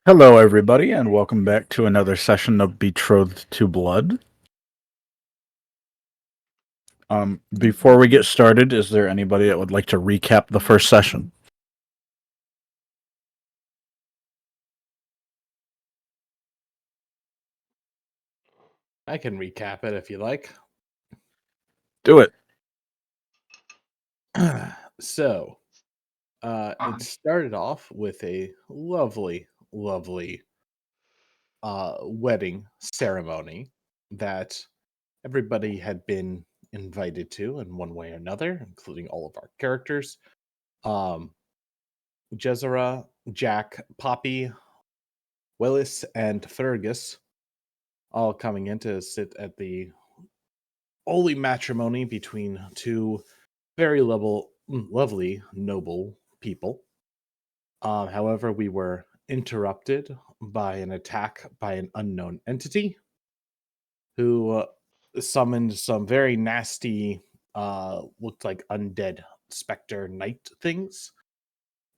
Hello, everybody, and welcome back to another session of Betrothed to Blood. Before we get started, is there anybody that would like to recap the first session? I can recap it if you like. Do it. So, it started off with a lovely wedding ceremony that everybody had been invited to in one way or another, including all of our characters. Um, Jezera, Jack, Poppy, Willis, and Fergus all coming in to sit at the holy matrimony between two very lovely, noble people. However, we were interrupted by an attack by an unknown entity who summoned some very nasty, looked like undead specter knight things,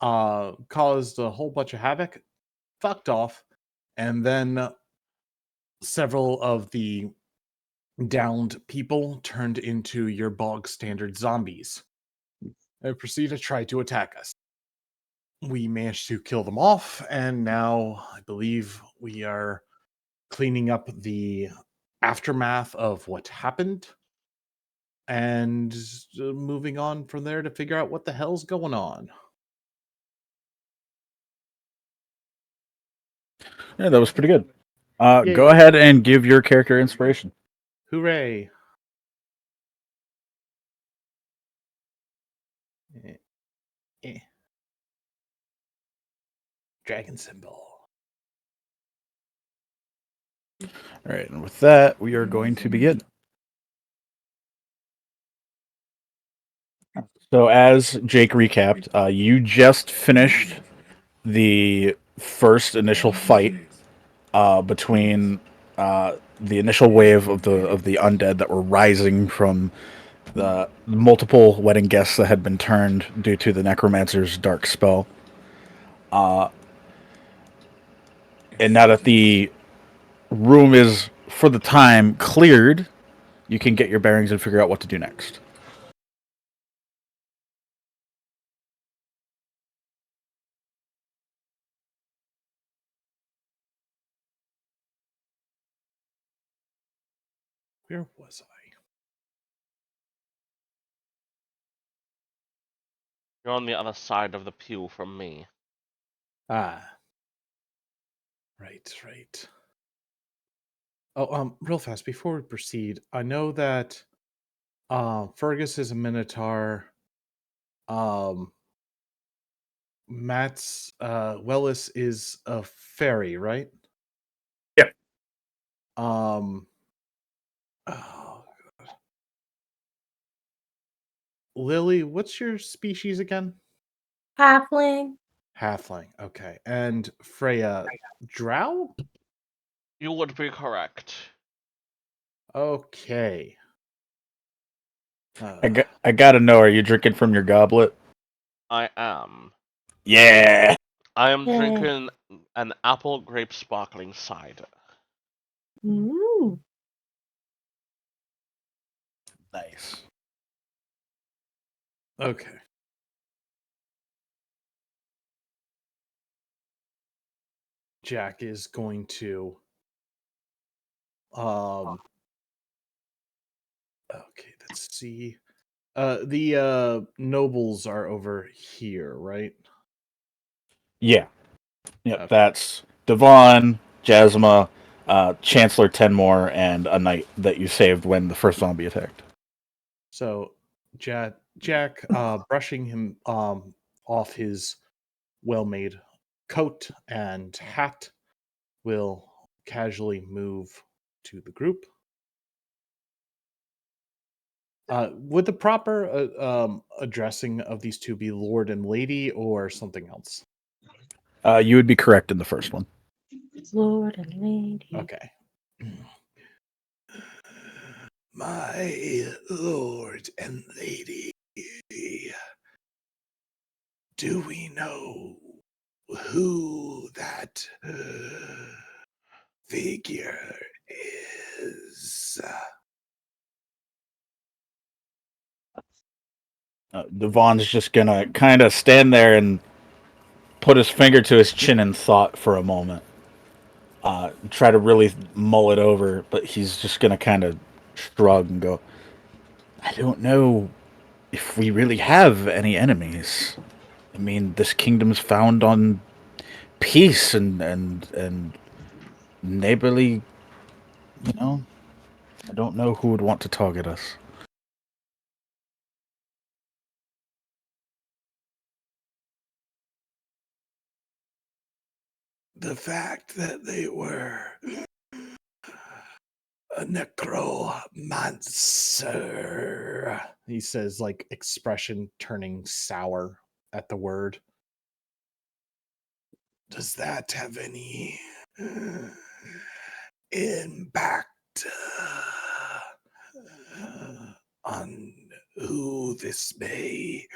caused a whole bunch of havoc, fucked off, and then several of the downed people turned into your bog standard zombies and proceeded to try to attack us. We managed to kill them off, and now I believe we are cleaning up the aftermath of what happened and moving on from there to figure out what the hell's going on. Yeah, that was pretty good. Go Yay! ahead and give your character inspiration. Hooray! Eh, eh. Dragon symbol. All right, and with that, we are going to begin. So, as Jake recapped, you just finished the first initial fight between the initial wave of the undead that were rising from the multiple wedding guests that had been turned due to the necromancer's dark spell. And now that the room is, for the time, cleared, you can get your bearings and figure out what to do next. Where was I? You're on the other side of the pew from me. Ah, right. Oh, real fast before we proceed, I know that Fergus is a minotaur. Um, Matt's Wellis is a fairy, right? Yeah. Um, oh, Lily, what's your species again? Halfling. Halfling. Okay. And Freya, drow? You would be correct. Okay. I gotta know, are you drinking from your goblet? I am. Yeah. I am Yeah. drinking an apple grape sparkling cider. Ooh. Nice. Okay. Jack is going to okay, let's see. The nobles are over here, right? Yeah. Yep, Okay. that's Devon, Jasma, Chancellor Tenmore, and a knight that you saved when the first zombie attacked. So Jack brushing him off his well-made coat and hat will casually move to the group. Would the proper addressing of these two be Lord and Lady or something else? You would be correct in the first one. Lord and Lady. Okay. My Lord and Lady, do we know who that figure is. Devon's just gonna kind of stand there and put his finger to his chin in thought for a moment. Try to really mull it over, but he's just gonna kind of shrug and go, I don't know if we really have any enemies. I mean, this kingdom's found on peace and neighborly, you know? I don't know who would want to target us. The fact that they were a necromancer, he says, like expression turning sour at the word. Does that have any impact on who this may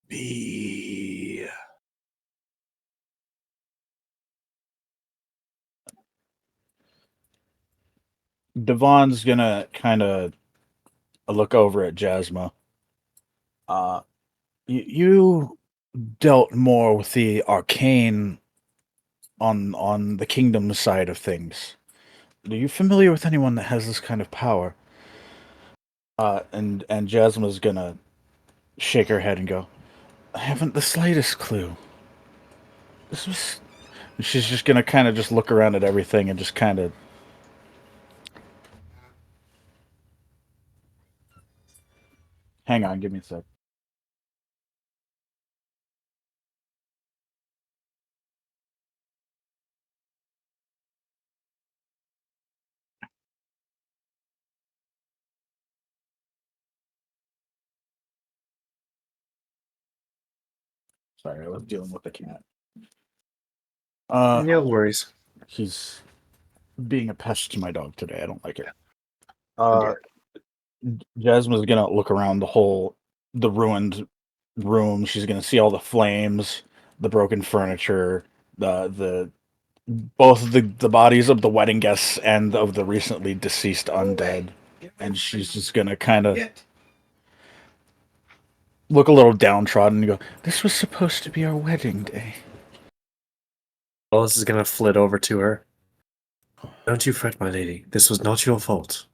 be? Devon's gonna kind of look over at Jasma. You dealt more with the arcane on the kingdom side of things. Are you familiar with anyone that has this kind of power? And Jasma's gonna shake her head and go, I haven't the slightest clue. This was. She's just gonna kind of just look around at everything and just kind of. Hang on, give me a sec. Sorry, I was dealing with the cat. No worries. He's being a pest to my dog today. I don't like it. Yeah. Jasmine's gonna look around the ruined room. She's gonna see all the flames, the broken furniture, the both the bodies of the wedding guests and of the recently deceased undead, and she's just gonna kind of look a little downtrodden and go, "This was supposed to be our wedding day." Wallace is gonna flit over to her. Don't you fret, my lady. This was not your fault.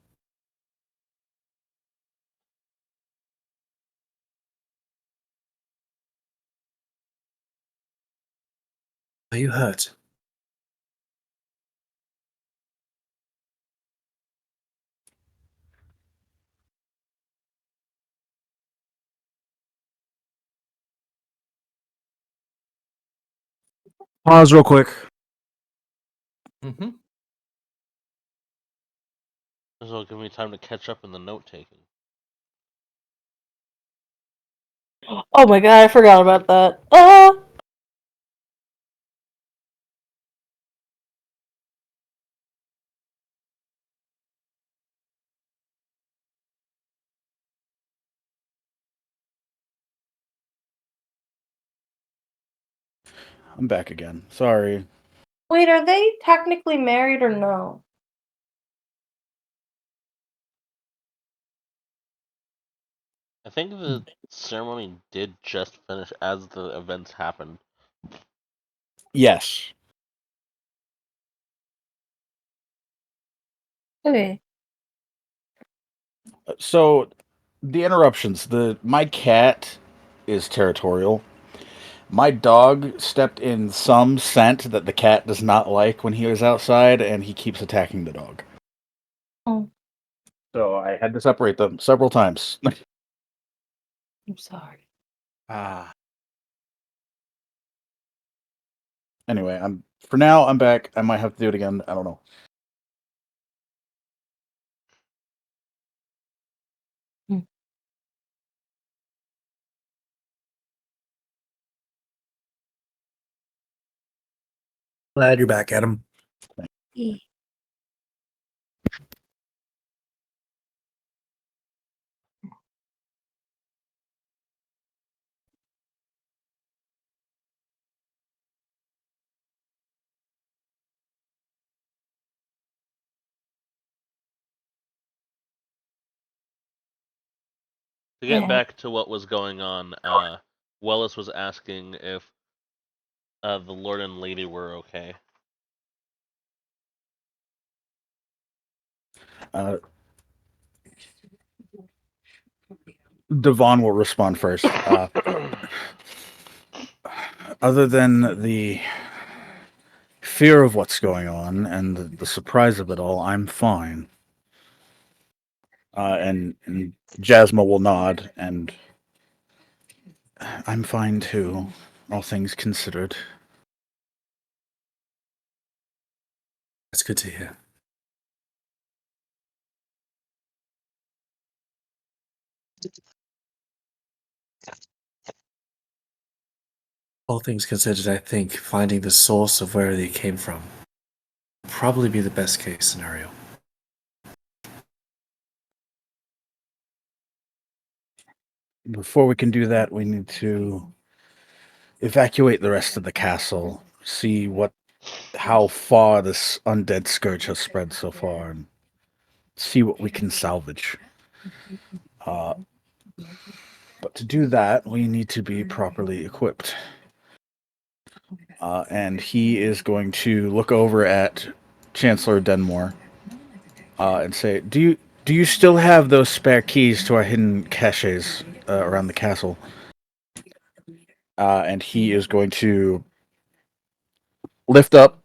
Are you hurt? Pause real quick. Mm-hmm. This will give me time to catch up in the note taking. Oh my god, I forgot about that. I'm back again. Sorry. Wait, are they technically married or no? I think the ceremony did just finish as the events happened. Yes. Okay. So the interruptions. My cat is territorial. My dog stepped in some scent that the cat does not like when he was outside, and he keeps attacking the dog. Oh, So I had to separate them several times. I'm sorry. Ah, Anyway, for now I'm back. I might have to do it again. I don't know. Glad you're back, Adam. Yeah. To get Yeah. back to what was going on, Wellis was asking if the Lord and Lady were okay. Devon will respond first. Other than the fear of what's going on and the surprise of it all, I'm fine. And Jasma will nod, and I'm fine too, all things considered. That's good to hear. All things considered, I think finding the source of where they came from would probably be the best case scenario. Before we can do that, we need to evacuate the rest of the castle, see how far this undead scourge has spread so far, and see what we can salvage. But to do that, we need to be properly equipped. And he is going to look over at Chancellor Denmore and say, "Do you still have those spare keys to our hidden caches around the castle?" And he is going to lift up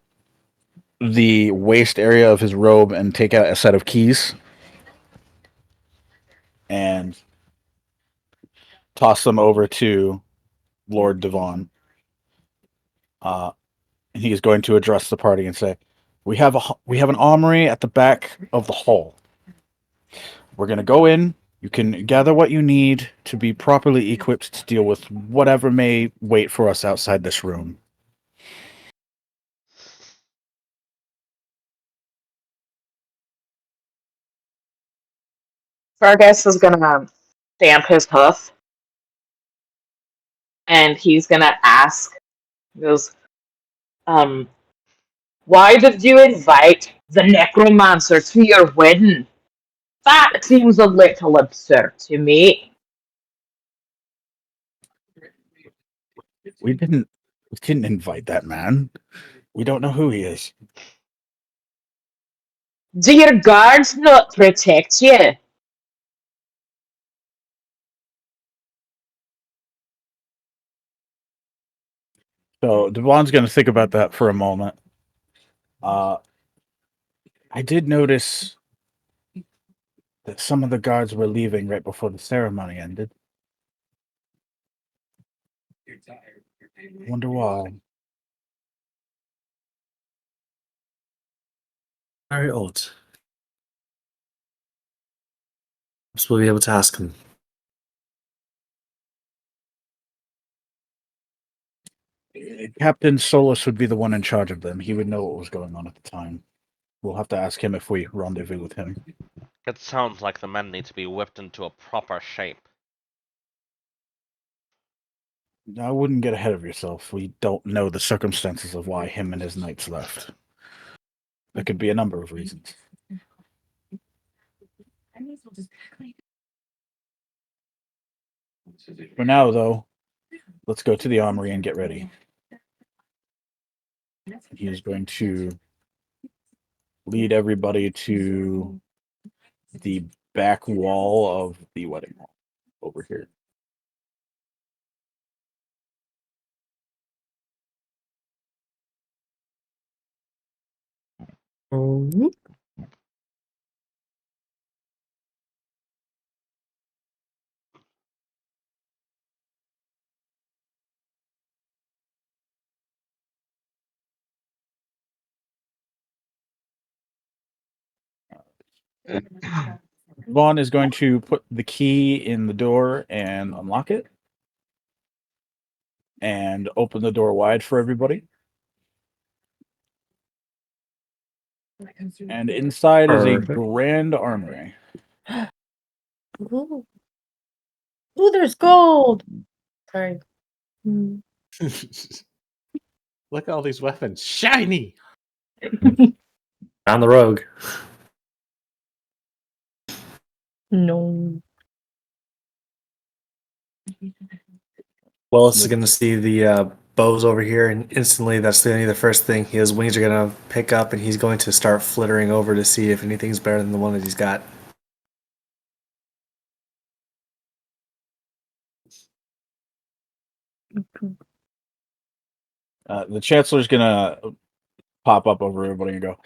the waist area of his robe and take out a set of keys and toss them over to Lord Devon. And he is going to address the party and say, we have an armory at the back of the hall. We're going to go in. You can gather what you need to be properly equipped to deal with whatever may wait for us outside this room. Fergus is gonna stamp his hoof, and he's gonna ask, he goes, why did you invite the necromancer to your wedding? That seems a little absurd to me. We didn't invite that man. We don't know who he is. Do your guards not protect you? So Devon's going to think about that for a moment. I did notice that some of the guards were leaving right before the ceremony ended. Wonder why. Very odd. Perhaps we'll be able to ask him. Captain Solus would be the one in charge of them. He would know what was going on at the time. We'll have to ask him if we rendezvous with him. It sounds like the men need to be whipped into a proper shape. I wouldn't get ahead of yourself. We don't know the circumstances of why him and his knights left. There could be a number of reasons. For now, though, let's go to the armory and get ready. He is going to lead everybody to the back wall of the wedding hall over here. Vaughn is going to put the key in the door and unlock it and open the door wide for everybody. And inside is a Perfect. grand armory. Ooh. Ooh, there's gold! Sorry. Mm. Look at all these weapons. Shiny! Found the rogue. No. Wallace is going to see the bows over here, and instantly that's the first thing. His wings are going to pick up, and he's going to start flittering over to see if anything's better than the one that he's got. The Chancellor's gonna pop up over everybody and go,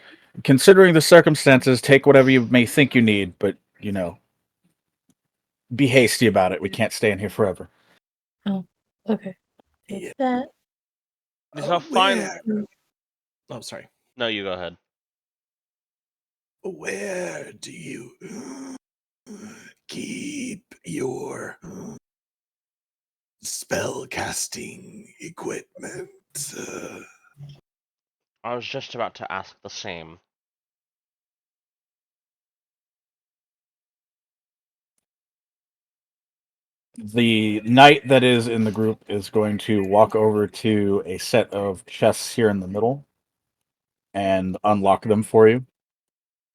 considering the circumstances, take whatever you may think you need, but, be hasty about it. We can't stay in here forever. Oh, okay. It's that. So fine. Oh, sorry. No, you go ahead. Where do you keep your spell casting equipment? I was just about to ask the same. The knight that is in the group is going to walk over to a set of chests here in the middle and unlock them for you.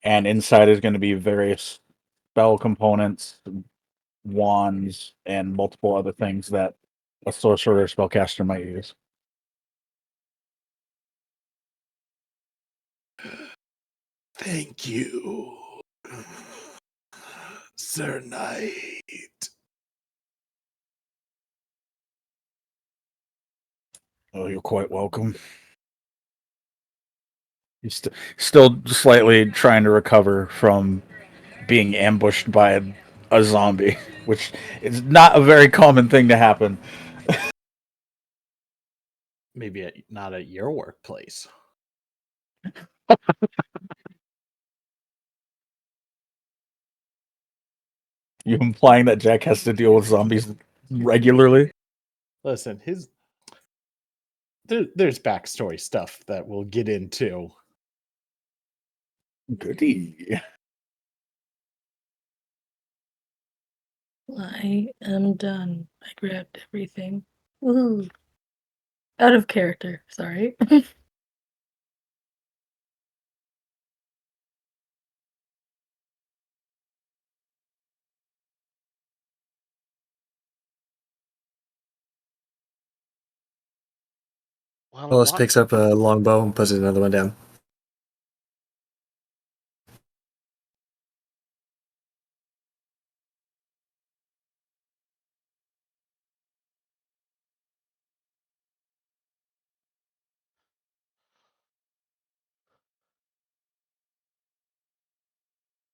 And inside is going to be various spell components, wands, and multiple other things that a sorcerer or spellcaster might use. Thank you, Sir Knight. Oh, you're quite welcome. He's still slightly trying to recover from being ambushed by a zombie, which is not a very common thing to happen. Maybe not at your workplace. You implying that Jack has to deal with zombies regularly? Listen, there's backstory stuff that we'll get into. Goody. I am done. I grabbed everything. Woohoo. Out of character, sorry. Well, Wallace what? picks up a longbow and puts another one down.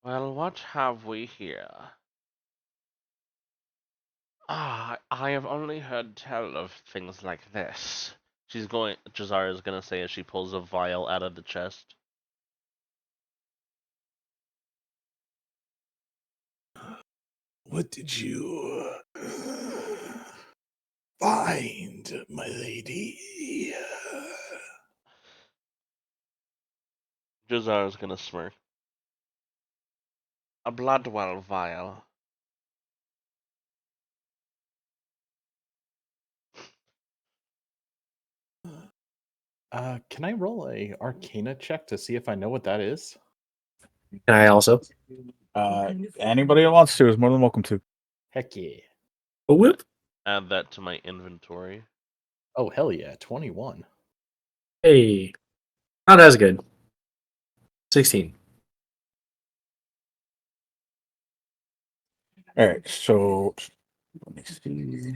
Well, what have we here? I have only heard tell of things like this. Jazara is gonna say as she pulls a vial out of the chest. What did you find, my lady? Jazara is gonna smirk. A bloodwell vial. Can I roll a Arcana check to see if I know what that is? Can I also? Anybody who wants to is more than welcome to. Heck yeah. A whip? Add that to my inventory. Oh, hell yeah. 21. Hey. Not as good. 16. All right, so let me see.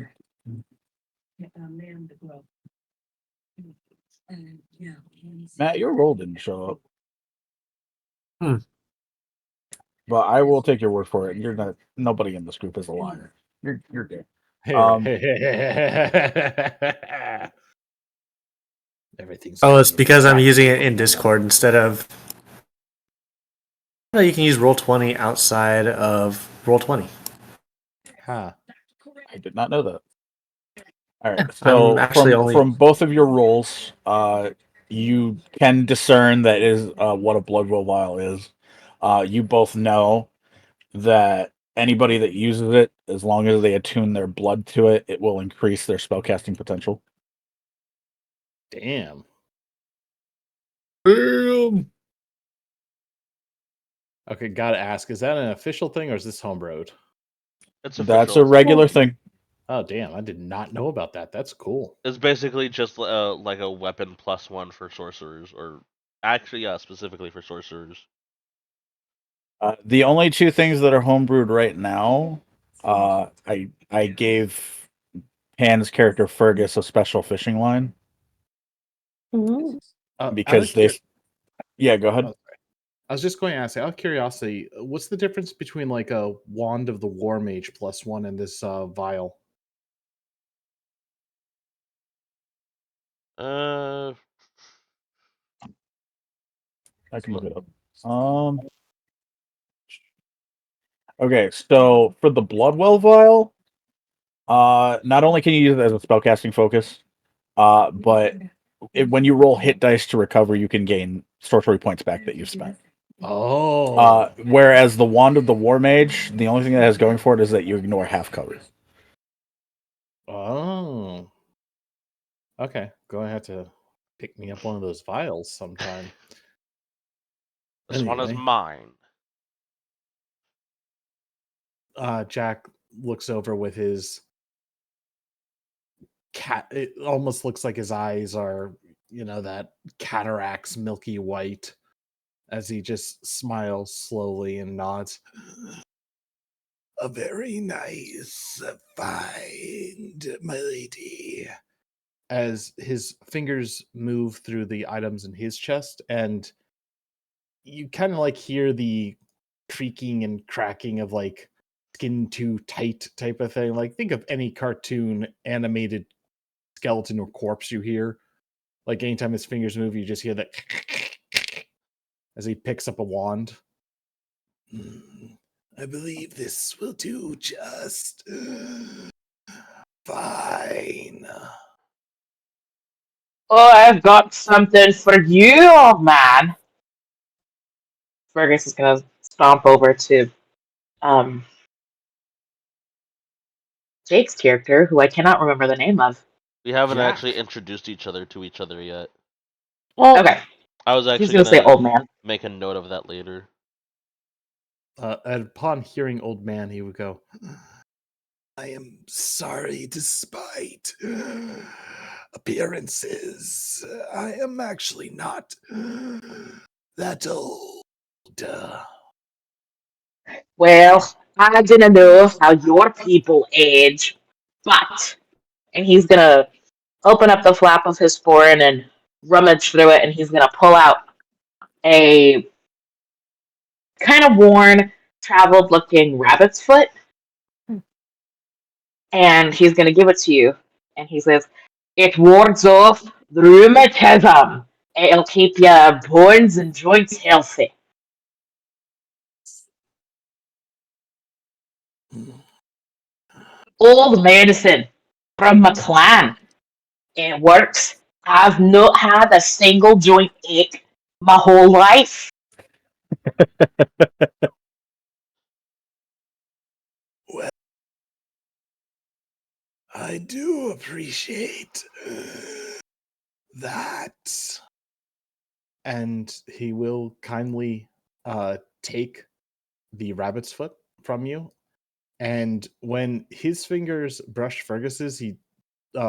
Matt, your roll didn't show up. Hmm. But I will take your word for it. You're not. Nobody in this group is a liar. You're good. Everything's Oh, it's going because I'm right. using it in Discord instead of. No, you can use Roll20 outside of Roll20. Huh. I did not know that. All right. I'm So actually only. from both of your rolls, you can discern that is what a bloodwell vial is. You both know that anybody that uses it, as long as they attune their blood to it, it will increase their spellcasting potential. Damn. Damn. Okay, gotta ask, is that an official thing or is this homebrewed? It's That's official. a regular thing. Oh damn! I did not know about that. That's cool. It's basically just like a weapon +1 for sorcerers, or actually, yeah, specifically for sorcerers. The only two things that are homebrewed right now, I gave Pan's character Fergus a special fishing line Ooh. Out of because they. Yeah, go ahead. oh, sorry. I was just going to ask, out of curiosity, what's the difference between like a wand of the War Mage +1 and this vial? Uh, I can look it up. Okay, so for the Bloodwell vial, not only can you use it as a spellcasting focus, but when you roll hit dice to recover, you can gain sorcery points back that you've spent. Oh, Whereas the Wand of the War Mage, the only thing that has going for it is that you ignore half cover. oh, okay. Going to have to pick me up one of those vials sometime. this one is Anyway. mine. Jack looks over with his cat. It almost looks like his eyes are, that cataracts, milky white, as he just smiles slowly and nods. A very nice find, my lady. As his fingers move through the items in his chest, and you kind of like hear the creaking and cracking of like skin too tight type of thing. Like think of any cartoon animated skeleton or corpse you hear. Like anytime his fingers move, you just hear that as he picks up a wand. I believe this will do just fine. Oh, I've got something for you, old man. Fergus is gonna stomp over to um, Jake's character, who I cannot remember the name of. We haven't Jack. actually introduced each other to each other yet. Oh, Okay, I was he's actually gonna say gonna old man. make a note of that later. And upon hearing old man, he would go, I am sorry, despite appearances, I am actually not that old. Well, I didn't know how your people age, but and he's gonna open up the flap of his sporran and rummage through it, and he's gonna pull out a kind of worn, traveled-looking rabbit's foot, and he's gonna give it to you. And he says, "It wards off the rheumatism. It'll keep your bones and joints healthy." Old medicine from my clan. It works. I've not had a single joint ache my whole life. Well, I do appreciate that. and he will kindly take the rabbit's foot from you. And when his fingers brush Fergus's,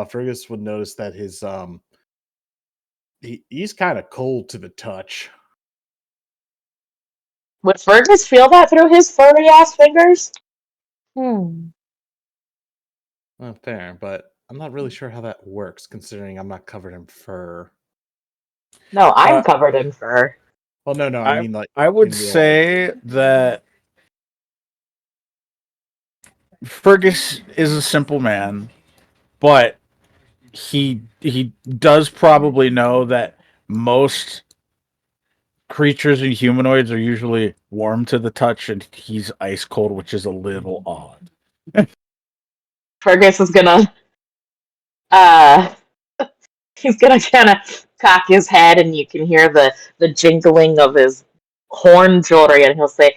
Fergus would notice that he's kind of cold to the touch. Would Fergus feel that through his furry ass fingers? hmm. Fair, but I'm not really sure how that works, considering I'm not covered in fur. No, I'm Uh, covered in fur. Well, no, I mean like I would in real life. say that Fergus is a simple man, but he does probably know that most creatures and humanoids are usually warm to the touch, and he's ice cold, which is a little odd. Fergus is gonna uh he's gonna kinda cock his head and you can hear the jingling of his horn jewelry and he'll say,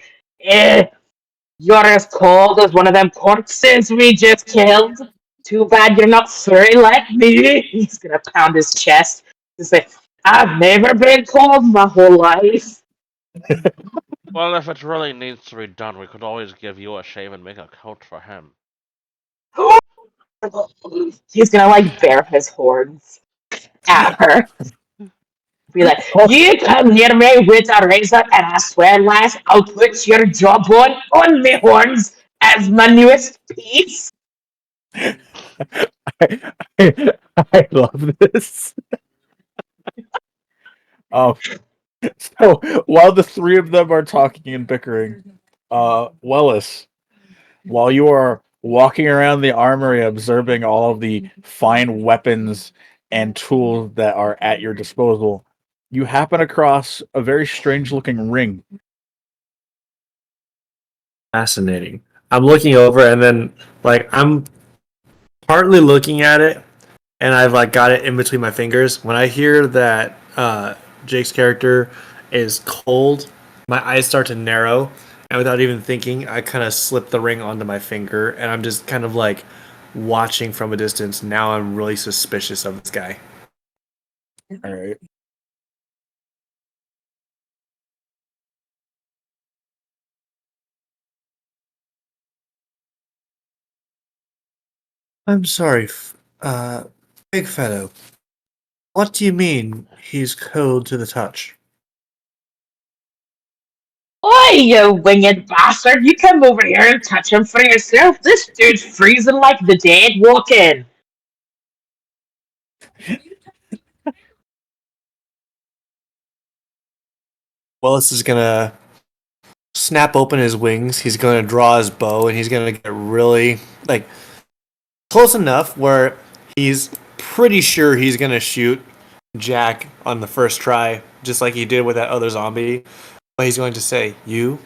you're as cold as one of them corpses we just killed. Too bad you're not furry like me. He's gonna pound his chest and say, I've never been cold my whole life. Well, if it really needs to be done, we could always give you a shave and make a coat for him. He's gonna like bare his horns at her. Be like, you come near me with a razor, and I swear, lass, I'll put your jawbone on me horns as my newest piece. I love this. Um, so while the three of them are talking and bickering, Wellis, while you are walking around the armory observing all of the fine weapons and tools that are at your disposal, you happen across a very strange looking ring. Fascinating. I'm looking over and then like I'm partly looking at it and I've like got it in between my fingers. When I hear that Jake's character is cold, my eyes start to narrow, and without even thinking, I kind of slip the ring onto my finger, and I'm just kind of like watching from a distance. Now I'm really suspicious of this guy. All right. I'm sorry, big fellow. What do you mean he's cold to the touch? Oi, you winged bastard! You come over here and touch him for yourself. This dude's freezing like the dead walking. Willis is gonna snap open his wings. He's gonna draw his bow, and he's gonna get really like close enough where he's pretty sure he's gonna shoot Jack on the first try, just like he did with that other zombie. But he's going to say, "You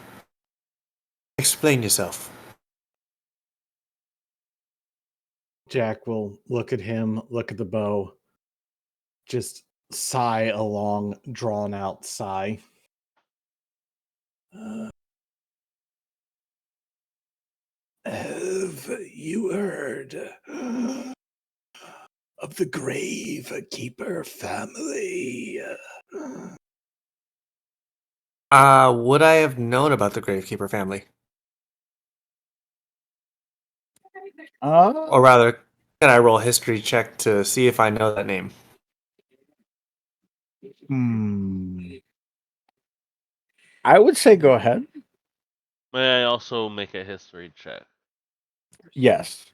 explain yourself." Jack will look at him, look at the bow, just sigh a long, drawn out sigh. Have you heard of the Gravekeeper family? Would I have known about the Gravekeeper family? Or rather, can I roll a history check to see if I know that name? I would say go ahead. May I also make a history check? Yes.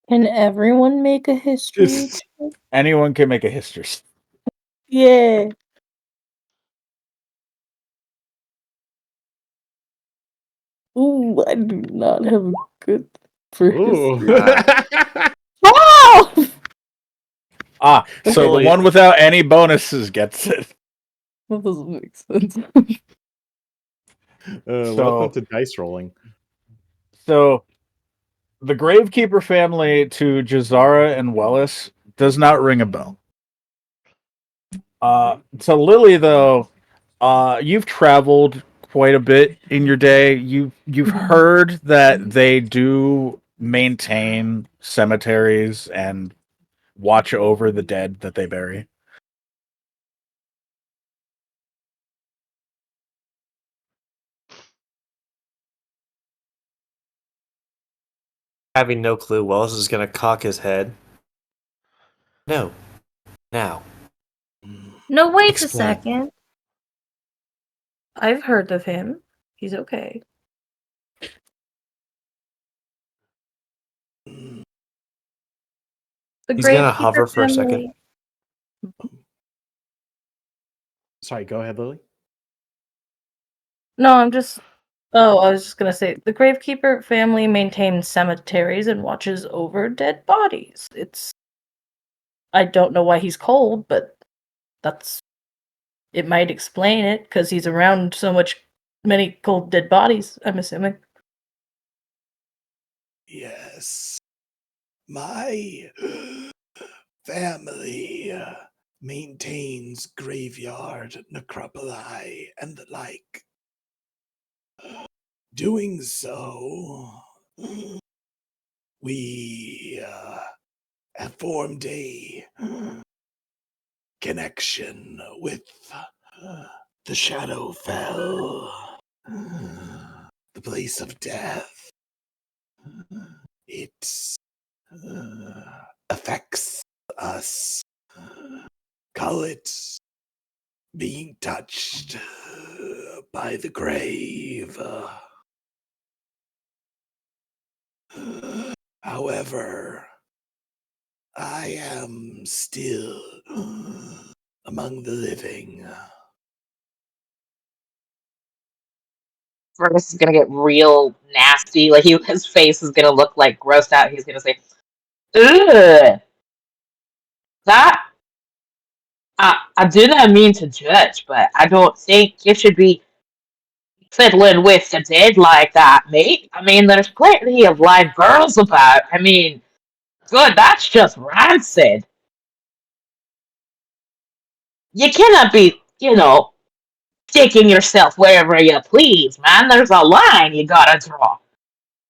Can everyone make a history? Just- check? Anyone can make a history. Yeah. Ooh, I do not have a good for Ooh. history. Oh! So Holy- the one without any bonuses gets it. That doesn't make sense. Welcome to dice rolling. So the Gravekeeper family to Jazara and Wellis does not ring a bell. To Lily though, you've traveled quite a bit in your day. You've heard that they do maintain cemeteries and watch over the dead that they bury. Having no clue, Wells is going to cock his head. No. Now. No, wait a Explain. second. I've heard of him. He's okay. The He's gonna Gravekeeper hover for a second. family- Sorry, go ahead, Lily. No, I'm just. Oh, I was just gonna say the Gravekeeper family maintains cemeteries and watches over dead bodies. It's. I don't know why he's cold, but that's. It might explain it because he's around so many cold dead bodies. I'm assuming. Yes. My family maintains graveyard, necropoli, and the like. Doing so, we have formed a connection with the Shadowfell, the place of death. it affects us. Call it being touched by the grave. However, I am still among the living. Fergus is gonna get real nasty. Like his face is gonna look like grossed out. He's gonna say, "Ugh, that I do not mean to judge, but I don't think you should be fiddling with the dead like that, mate. I mean, there's plenty of live girls about. I mean, good, that's just rancid. You cannot be, sticking yourself wherever you please, man. There's a line you gotta draw."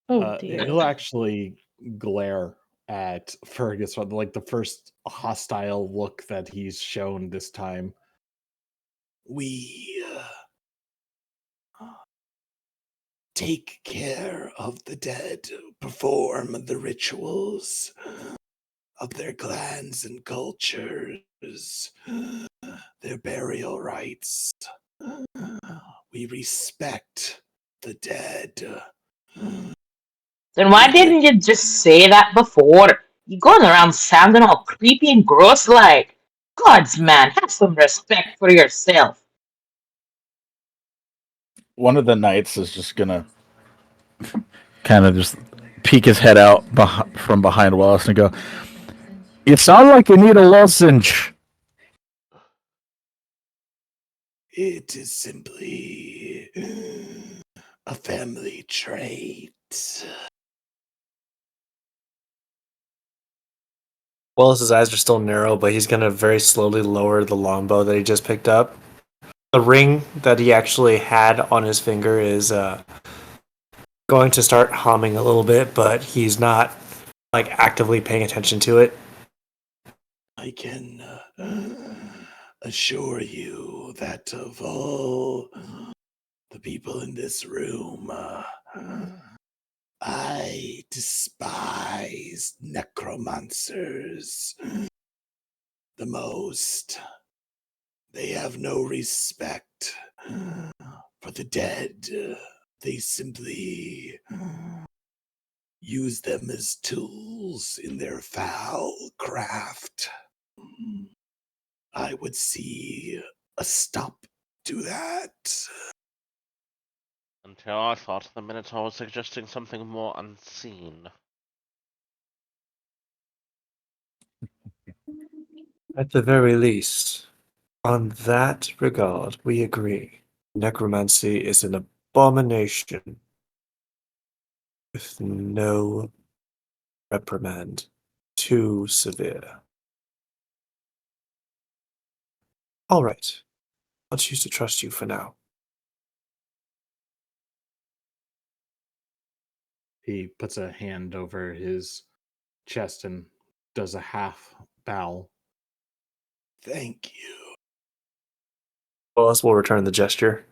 Oh dear. He'll actually glare at Fergus, like the first hostile look that he's shown this time. We take care of the dead, perform the rituals of their clans and cultures, their burial rites. We respect the dead. Then why didn't you just say that before? You going around sounding all creepy and gross like. Gods, man, have some respect for yourself. One of the knights is just gonna kind of just peek his head out from behind Wallace and go, "You sound like you need a lozenge." It is simply a family trait. Wallace's eyes are still narrow, but he's gonna very slowly lower the longbow that he just picked up. The ring that he actually had on his finger is going to start humming a little bit, but he's not like actively paying attention to it. I can assure you that of all the people in this room, I despise necromancers the most. They have no respect for the dead. They simply use them as tools in their foul craft. I would see a stop to that. Until I thought the Minotaur was suggesting something more unseen. At the very least, on that regard, we agree. Necromancy is an abomination with no reprimand too severe. All right, I'll choose to trust you for now. He puts a hand over his chest and does a half bow. Thank you. Wallace will return the gesture.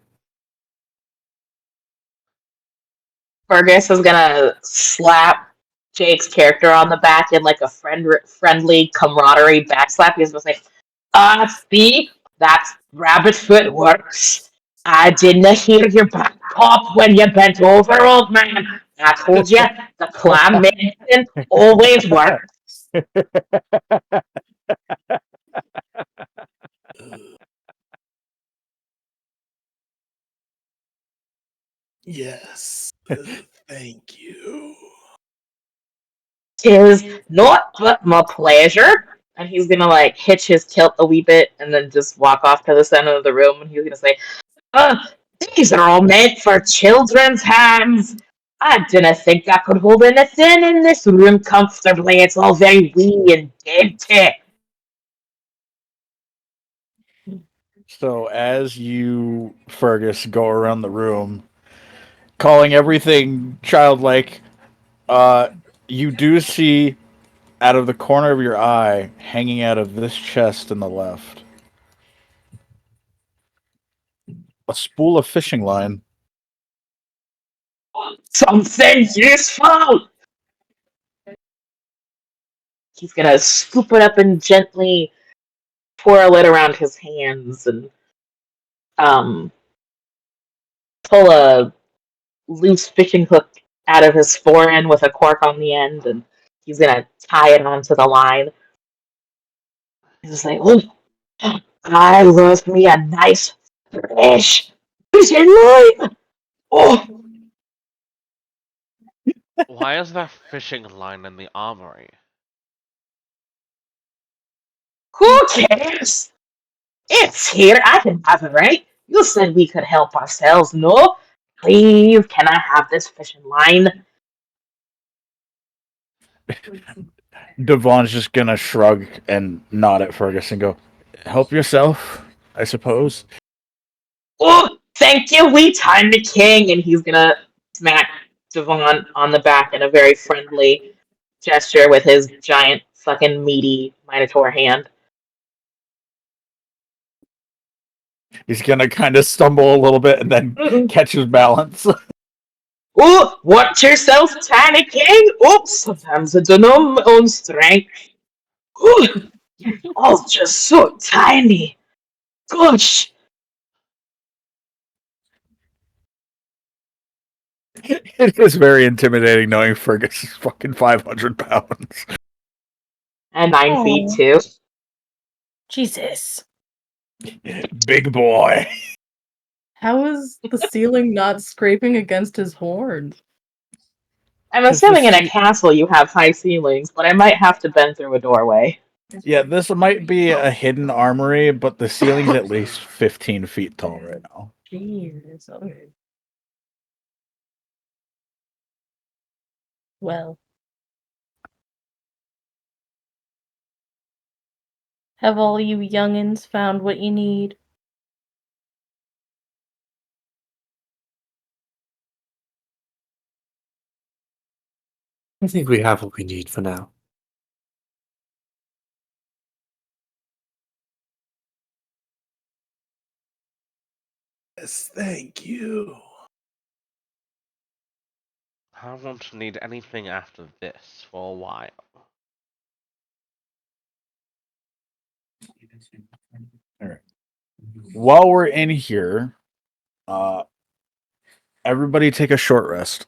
Fergus is gonna slap Jake's character on the back in like a friendly camaraderie backslap. He's gonna say, see, that's rabbit foot works. I didn't hear your back pop when you bent over, old man. I told you, the clam medicine always works." Yes, thank you. "'Tis not but my pleasure." And he's gonna like hitch his kilt a wee bit and then just walk off to the center of the room and he's gonna say, "Uh, these are all meant for children's hands. I didn't think I could hold anything in this room comfortably. It's all very wee and dainty." So as you, Fergus, go around the room, calling everything childlike, uh, you do see out of the corner of your eye, hanging out of this chest in the left, a spool of fishing line. something useful. He's gonna scoop it up and gently twirl it around his hands and um, pull a loose fishing hook out of his forend with a cork on the end, and he's gonna tie it onto the line. He's just like, oh, I love me a nice fresh fishing line. Oh, Why is there fishing line in the armory? who cares? It's here. I can have it, right? You said we could help ourselves, no? Please, can I have this fishing line? Devon's just gonna shrug and nod at Fergus and go, "Help yourself, I suppose." Oh, thank you, we time the king, and he's gonna smack Devon on the back in a very friendly gesture with his giant fucking meaty Minotaur hand. He's gonna kind of stumble a little bit and then catch his balance. Oh, watch yourself, tiny king! Oops, sometimes I don't know my own strength. Oh, you're all just so tiny. Gosh. It is very intimidating knowing Fergus is fucking 500 pounds. And 9 feet, Aw. too. Jesus. Big boy. How is the ceiling not scraping against his horns? I'm 'Cause the assuming in a ce- castle you have high ceilings, but I might have to bend through a doorway. Yeah, this might be a hidden armory, but the ceiling's at least 15 feet tall right now. Jeez. Okay. Well. Have all you youngins found what you need? I think we have what we need for now. Yes, thank you. I won't need anything after this for a while. Alright. While we're in here, everybody take a short rest.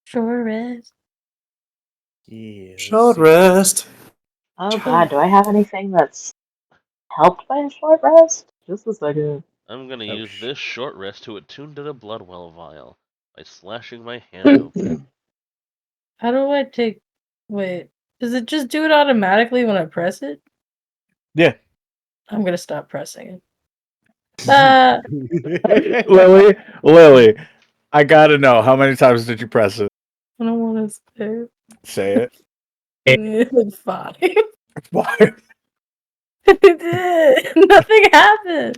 Sure is. Yeah. Short rest. Oh god, do I have anything that's helped by a short rest? Just a second. I'm gonna Oh, use this short rest to attune to the Bloodwell vial by slashing my hand open. How do I take... Wait. Does it just do it automatically when I press it? Yeah. I'm gonna stop pressing it. Ah! Lily, I gotta know, how many times did you press it? I don't want to Say it. say like 5. Why? Nothing happened.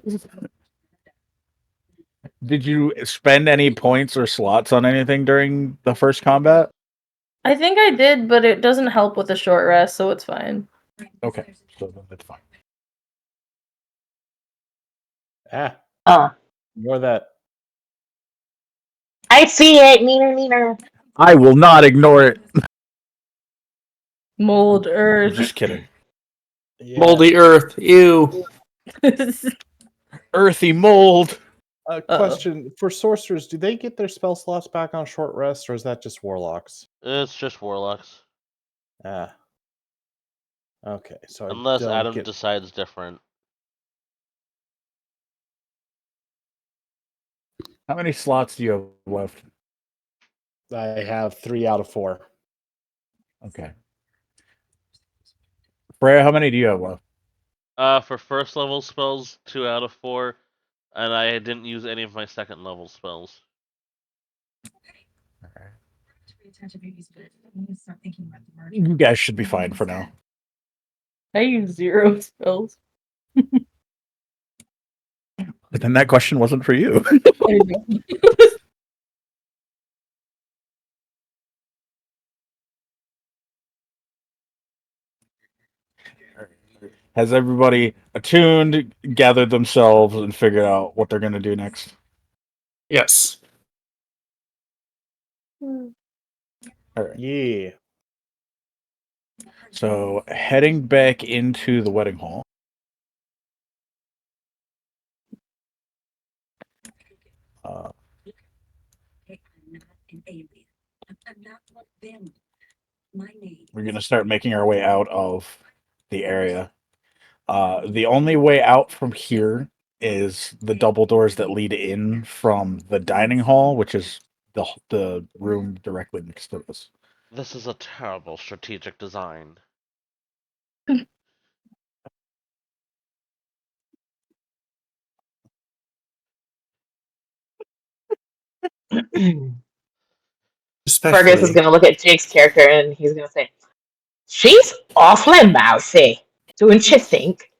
Did you spend any points or slots on anything during the first combat? I think I did, but it doesn't help with a short rest, so it's fine. Okay, so then that's fine. Ignore that. I see it, neener. I will not ignore it. Mold I'm earth. just kidding. Yeah. Moldy earth. Ew. Earthy mold. Question for sorcerers: do they get their spell slots back on short rest, or is that just warlocks? It's just warlocks. Ah. Okay, so Unless I don't Adam get. decides different. How many slots do you have left? I have 3 out of 4. Okay. Freya, how many do you have left? For first level spells, 2 out of 4, and I didn't use any of my second level spells. You guys should be fine for now. I use 0 spells. But then that question wasn't for you. Has everybody attuned, gathered themselves, and figured out what they're going to do next? Yes. Hmm. All right. Yeah. So heading back into the wedding hall. Uh, we're going to start making our way out of the area. The only way out from here is the double doors that lead in from the dining hall, which is the room directly next to this. This is a terrible strategic design. Fergus is Respectfully, gonna look at Jake's character and he's gonna say, "She's awfully mouthy, don't you think?"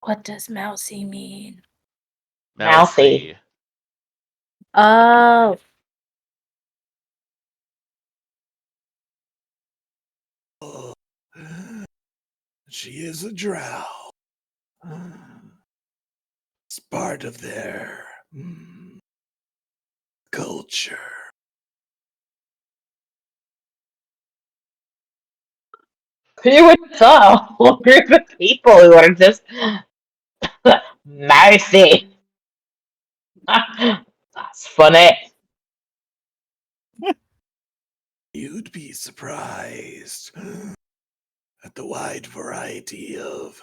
What does mousy mean? Mouthy. Oh, Oh, she is a drow. It's part of their culture. Who would have thought a whole group of people who are just mouthy? That's funny. You'd be surprised at the wide variety of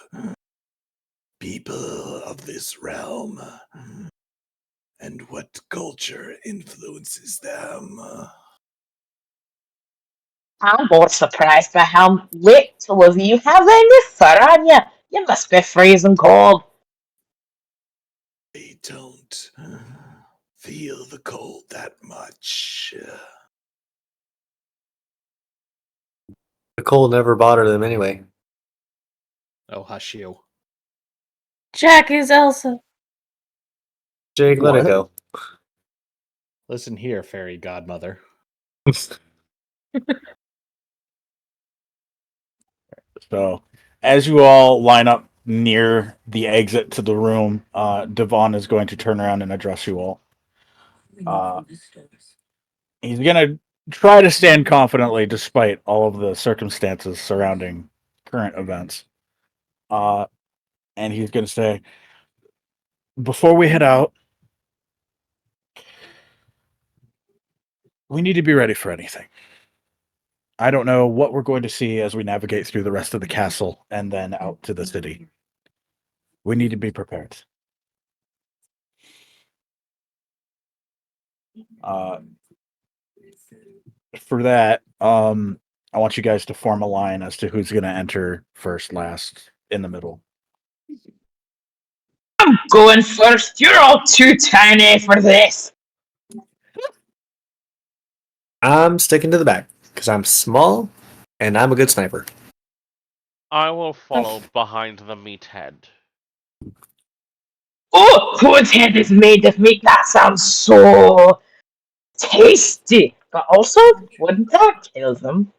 people of this realm and what culture influences them. I'm more surprised by how little of you have any fur on you. You must be freezing cold. They don't feel the cold that much. the cold never bothered them anyway. Oh, hush you. Jack is Elsa. Jake, let it What? go. Listen here, fairy godmother. So, as you all line up near the exit to the room, Devon is going to turn around and address you all. He's going to try to stand confidently despite all of the circumstances surrounding current events. And he's going to say, before we head out, we need to be ready for anything. I don't know what we're going to see as we navigate through the rest of the castle and then out to the city. We need to be prepared. For that, I want you guys to form a line as to who's going to enter first, last, in the middle. I'm going first. You're all too tiny for this. I'm sticking to the back because I'm small and I'm a good sniper. I will follow behind the meathead. Oh, whose head is made of meat? That sounds so tasty. But also, wouldn't that kill them?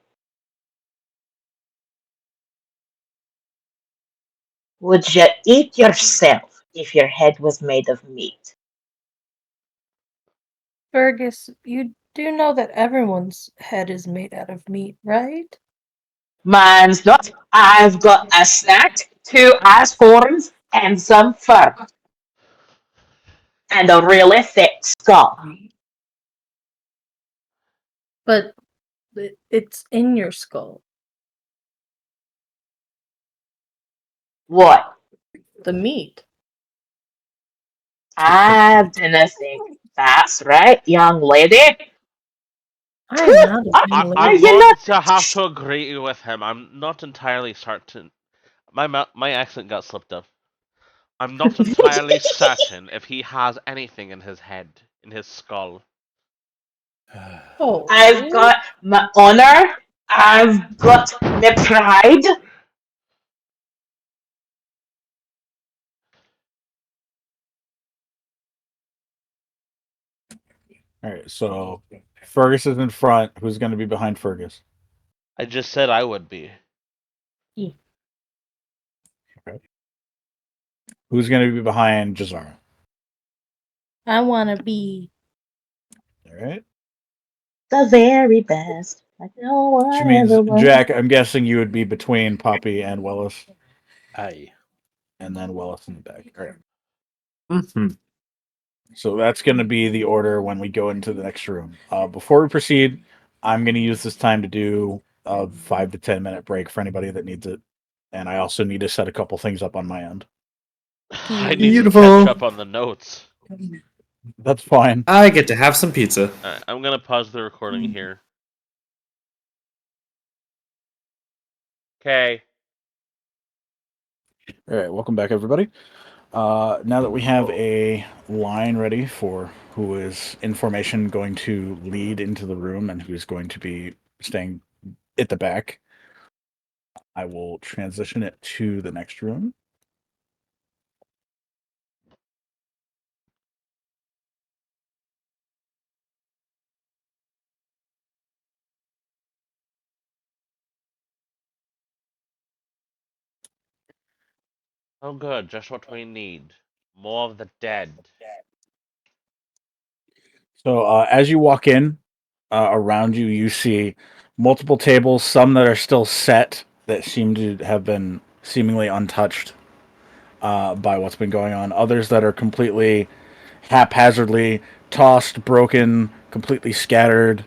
Would you eat yourself if your head was made of meat? Fergus, you do know that everyone's head is made out of meat, right? Mine's not. I've got a snout, two ass horns, and some fur. And a really thick skull. But it's in your skull. What? The meat. I didn't think. That's right, young lady. I'm not a young Are I'm lady. you going not? to have to agree with him. I'm not entirely certain. My accent got slipped up. I'm not entirely certain if he has anything in his head, in his skull. Oh. I've got my honor. I've got my pride. All right, so Fergus is in front. Who's going to be behind Fergus? I just said I would be. Who's going to be behind Jazara? I want to be. right. The very best. Like no Which one means, ever was. Jack, I'm guessing you would be between Poppy and Willis, Aye. and then Willis in the back. All right. Mm-hmm. So that's going to be the order when we go into the next room. Before we proceed, I'm going to use this time to do a 5 to 10 minute break for anybody that needs it. And I also need to set a couple things up on my end. I need to Beautiful. catch up on the notes. That's fine. I get to have some pizza. Alright, I'm gonna pause the recording here. Okay. All right, welcome back, everybody. Now that we have a line ready for who is in formation going to lead into the room and who's going to be staying at the back, I will transition it to the next room. Oh good, just what we need. More of the dead. So as you walk in, around you, you see multiple tables, some that are still set that seem to have been seemingly untouched by what's been going on. Others that are completely haphazardly tossed, broken, completely scattered.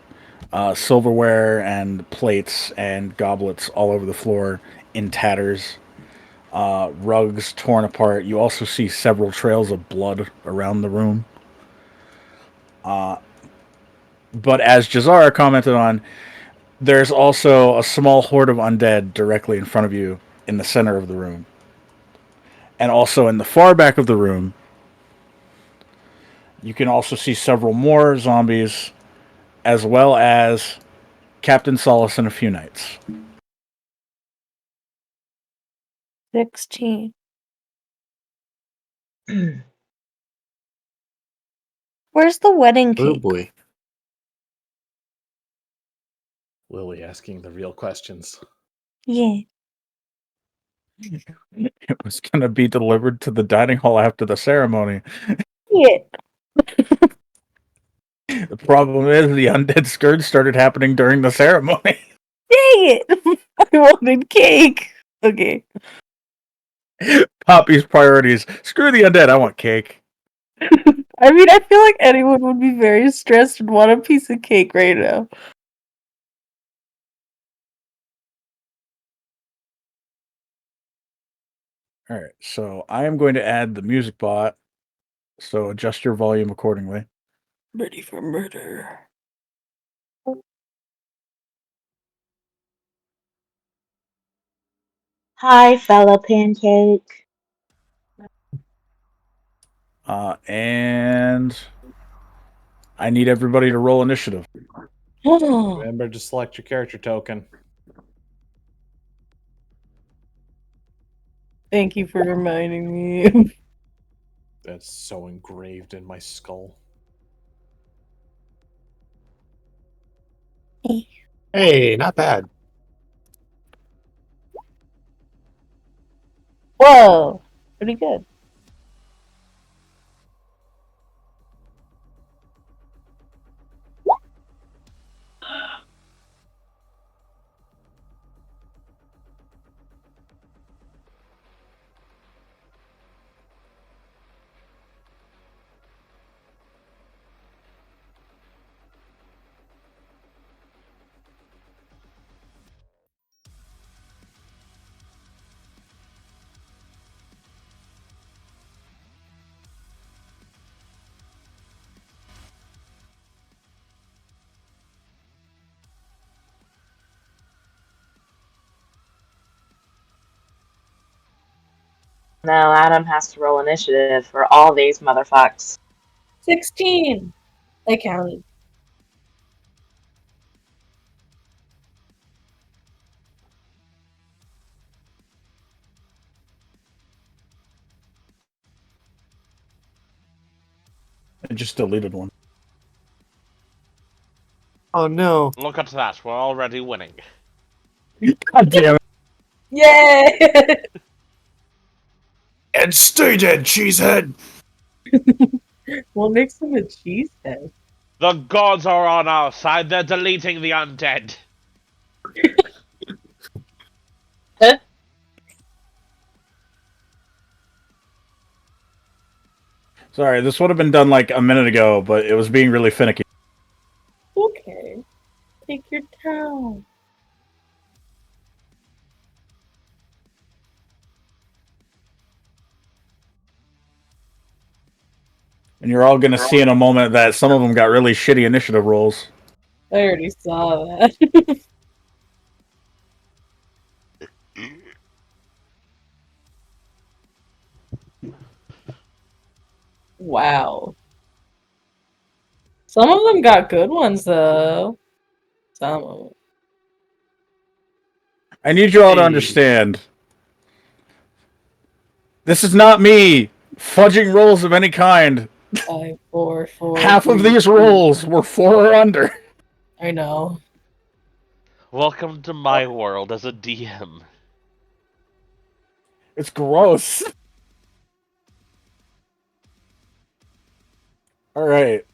Silverware and plates and goblets all over the floor in tatters. Rugs torn apart. You also see several trails of blood around the room. But as Jazara commented on, there's also a small horde of undead directly in front of you in the center of the room. And also in the far back of the room, you can also see several more zombies, as well as Captain Solace and a few knights. 16. Where's the wedding Oh cake? boy. Lily asking the real questions. Yeah. It was going to be delivered to the dining hall after the ceremony. Yeah. The problem is the undead scourge started happening during the ceremony. Dang it! I wanted cake. Okay. Poppy's priorities. Screw the undead, I want cake. I mean, I feel like anyone would be very stressed and want a piece of cake right now. All right, so I am going to add the music bot, so adjust your volume accordingly. Ready for murder. Hi, fellow pancake. And I need everybody to roll initiative. Remember to select your character token. Thank you for reminding me. That's so engraved in my skull. Hey, not bad. Whoa. Pretty good. No, Adam has to roll initiative for all these motherfucks. 16. I counted. I just deleted one. Oh no. Look at that, we're already winning. God damn it. Yay! And stay dead, cheesehead. What makes him a cheesehead? The gods are on our side. They're deleting the undead. Sorry, this would have been done like a minute ago, but it was being really finicky. Okay. Take your time. And you're all going to see in a moment that some of them got really shitty initiative rolls. I already saw that. Wow. Some of them got good ones though. Some of them. I need you all to Hey. understand. This is not me fudging rolls of any kind. 5, 4, 4. Half of 3, these 2. rolls were 4 or under. I know. Welcome to my world as a DM. It's gross. All right.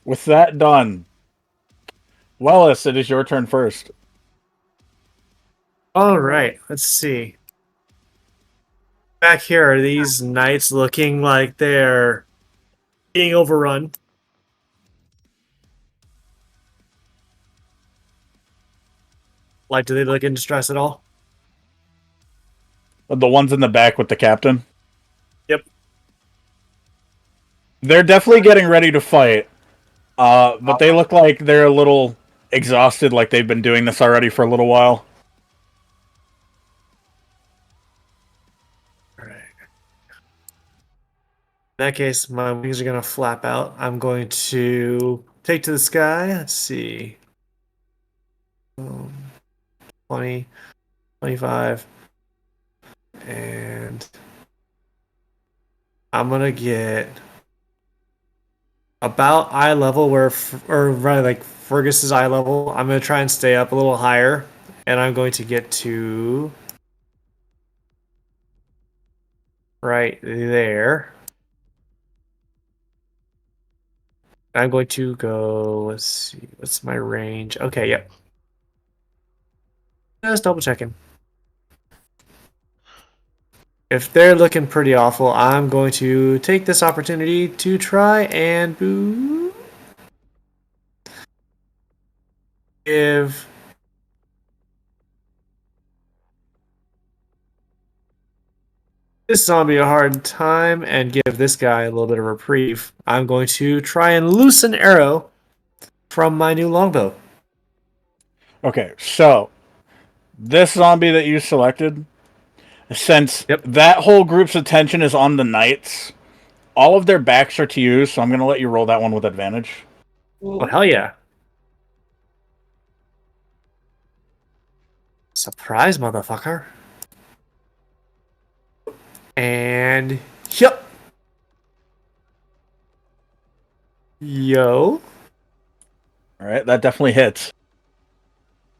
With that done, Wellis, it is your turn first. All right, let's see. Back here, are these knights looking like they're being overrun? Like, do they look in distress at all? The ones in the back with the captain. Yep. They're definitely getting ready to fight. But they look like they're a little exhausted, like they've been doing this already for a little while. All right. In that case, my wings are going to flap out. I'm going to take to the sky. Let's see. 20, 25. And I'm going to get about eye level or rather like Fergus's eye level. I'm going to try and stay up a little higher. And I'm going to get to right there. I'm going to go, let's see, what's my range? Okay, yep. Just double checking. If they're looking pretty awful, I'm going to take this opportunity to try and give this zombie a hard time and give this guy a little bit of reprieve. I'm going to try and loose an arrow from my new longbow. Okay, so this zombie that you selected, since Yep. that whole group's attention is on the knights, all of their backs are to you, so I'm going to let you roll that one with advantage. Oh, hell yeah. Surprise, motherfucker. And yep. Yo. All right, that definitely hits.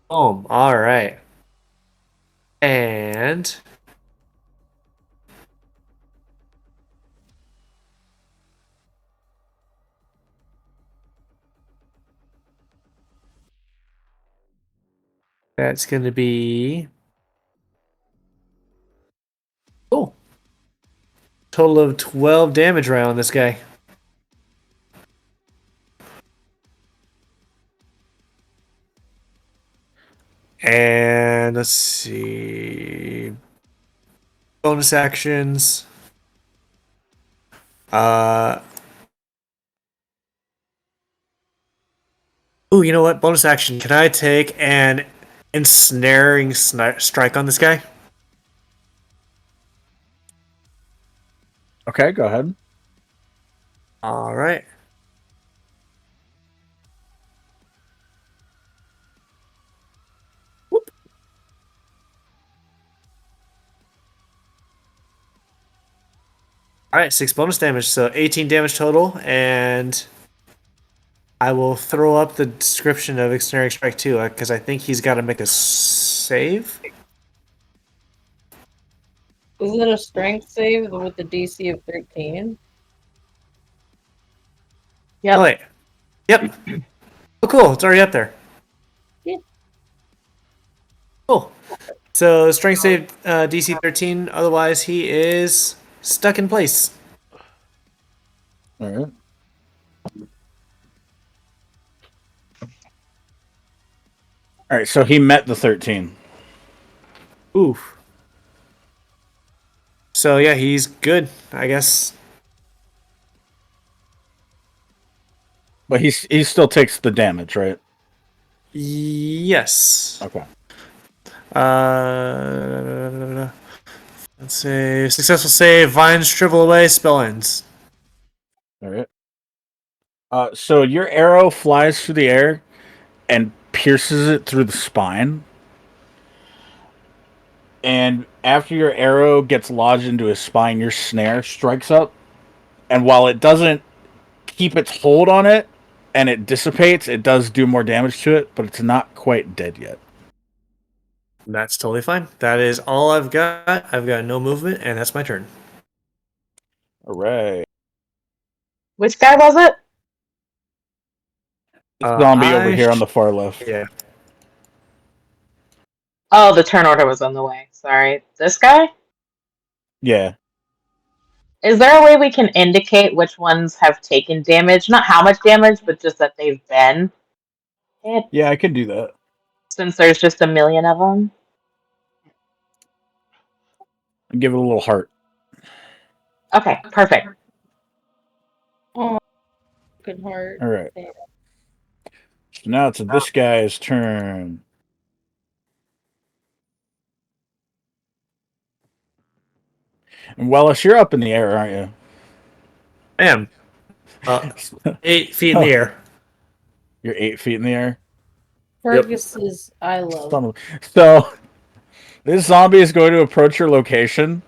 Boom. All right. And that's going to be cool. Total of 12 damage round this guy. And let's see. Bonus actions. Oh, you know what? Bonus action. Can I take an ensnaring strike on this guy? Okay, go ahead. All right. Whoop. All right, 6 bonus damage, so 18 damage total, and I will throw up the description of ensnaring strike too, because I think he's got to make a save. Is it a strength save with the DC of 13? Yep. Oh, wait. Yep. Oh, cool. It's already up there. Yeah. Cool. So strength save DC 13. Otherwise, he is stuck in place. All right. All right. So he met the 13, Oof. So yeah, he's good, I guess. but he still takes the damage, right? Yes. Okay. Let's say successful save. Vines shrivel away. Spell ends. All right. So your arrow flies through the air and pierces it through the spine. And after your arrow gets lodged into his spine, your snare strikes up. And while it doesn't keep its hold on it and it dissipates, it does do more damage to it, but it's not quite dead yet. That's totally fine. That is all I've got. I've got no movement, and that's my turn. All right. Which guy was it? Zombie over here on the far left. Yeah. Oh, the turn order was on the way. Sorry. This guy? Yeah. Is there a way we can indicate which ones have taken damage? Not how much damage, but just that they've been hit, Yeah, I can do that. since there's just a million of them? And give it a little heart. Okay, perfect. Oh, good heart. All right. So now it's this guy's turn. And Wellis, you're up in the air, aren't you? I am. 8 feet in the air. You're 8 feet in the air. Fergus's I love. So this zombie is going to approach your location,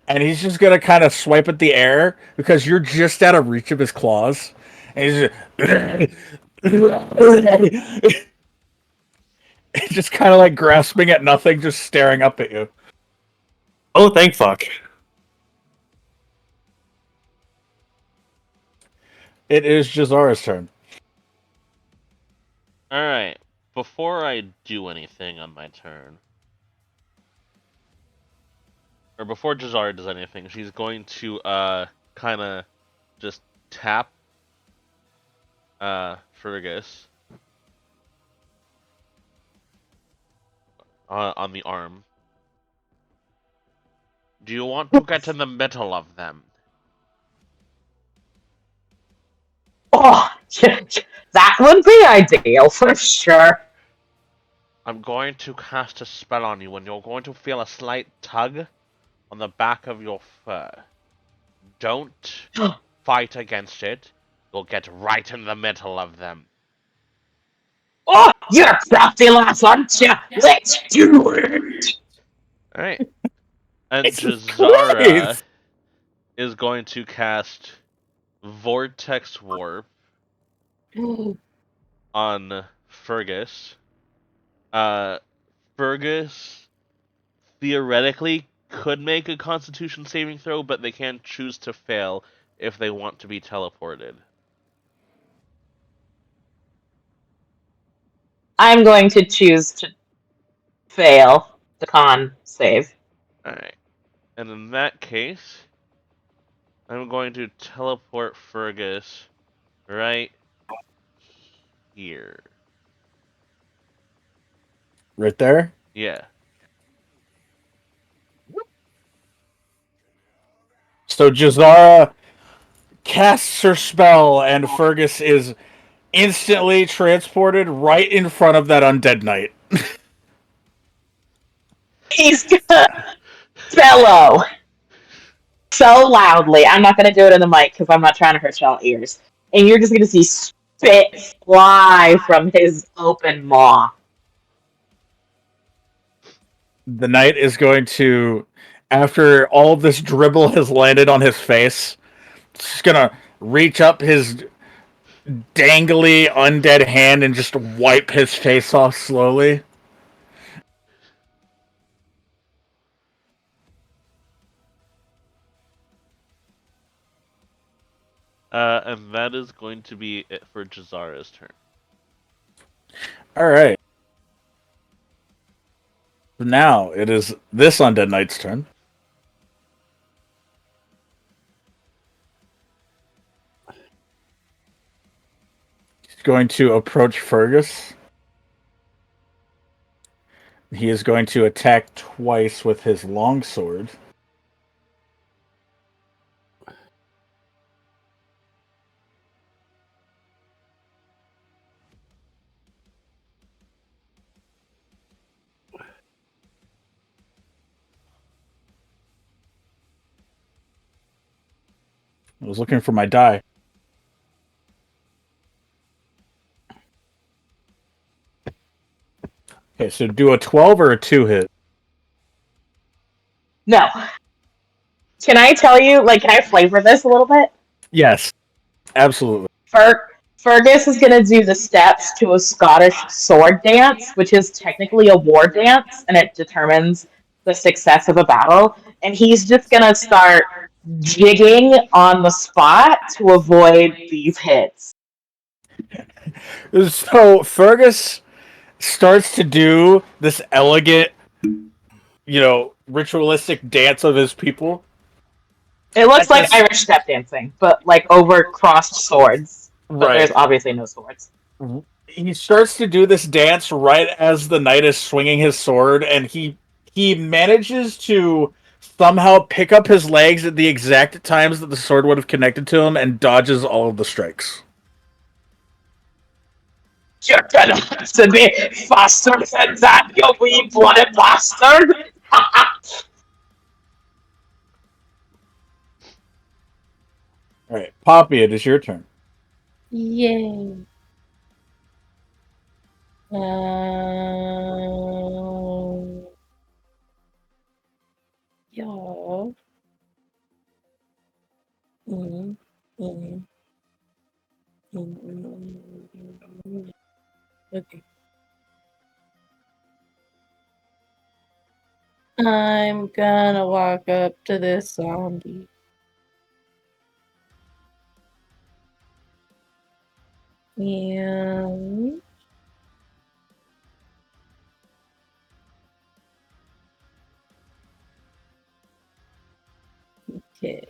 and he's just going to kind of swipe at the air because you're just out of reach of his claws. And he's just kind of like grasping at nothing, just staring up at you. Oh, thank fuck. It is Jazara's turn. Alright. Before I do anything on my turn, or before Jazara does anything, she's going to kind of just tap Fergus on the arm. Do you want to get in the middle of them? Oh, that would be ideal for sure. I'm going to cast a spell on you, and you're going to feel a slight tug on the back of your fur. Don't fight against it. You'll get right in the middle of them. Oh, you're a crafty lass, aren't you? Let's do it! Alright. And Jesus Jazara Christ! is going to cast Vortex Warp on Fergus. Fergus theoretically could make a Constitution saving throw, but they can choose to fail if they want to be teleported. I'm going to choose to fail the con save. Alright. And in that case, I'm going to teleport Fergus right here. Right there. Yeah. So Jazara casts her spell, and Fergus is instantly transported right in front of that undead knight. He's gonna bellow so loudly. I'm not gonna do it in the mic because I'm not trying to hurt y'all ears. And you're just gonna see spit fly from his open maw. The knight is going to, after all of this dribble has landed on his face, just gonna reach up his dangly undead hand and just wipe his face off slowly. And that is going to be it for Jazara's turn. All right. Now it is this Undead Knight's turn. He's going to approach Fergus. He is going to attack twice with his longsword. I was looking for my die. Okay, so do a 12 or a 2 hit? No. Can I tell you, can I flavor this a little bit? Yes, absolutely. Fergus is going to do the steps to a Scottish sword dance, which is technically a war dance, and it determines the success of a battle. And he's just going to start jigging on the spot to avoid these hits. So Fergus starts to do this elegant, ritualistic dance of his people. It looks like Irish step dancing, but over crossed swords. But there's obviously no swords. He starts to do this dance right as the knight is swinging his sword, and he manages to somehow pick up his legs at the exact times that the sword would have connected to him and dodges all of the strikes. You're gonna have to be faster than that, you wee bloody bastard! Alright, Poppy, it is your turn. Yay. Yeah. Mm, mm, Okay. I'm gonna walk up to this zombie. And okay.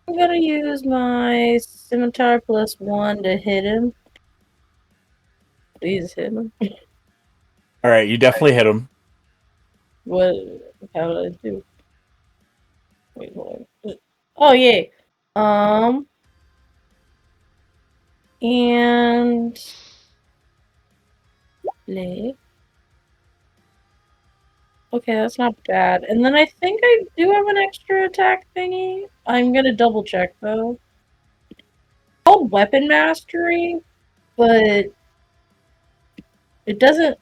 I'm gonna use my scimitar +1 to hit him. Please hit him. Alright, you definitely hit him. What? How did I do? Wait, hold on. Oh, yay. And play. Okay, that's not bad. And then I think I do have an extra attack thingy. I'm gonna double check though. It's called weapon mastery, but it doesn't.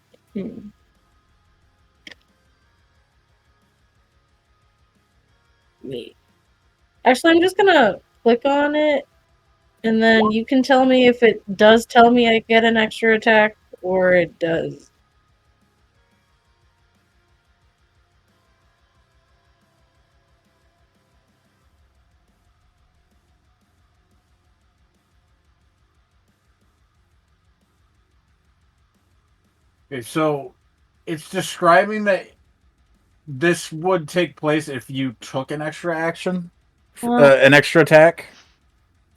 Wait. Actually, I'm just gonna click on it, and then you can tell me if it does tell me I get an extra attack or it does. Okay, so it's describing that this would take place if you took an extra action, an extra attack.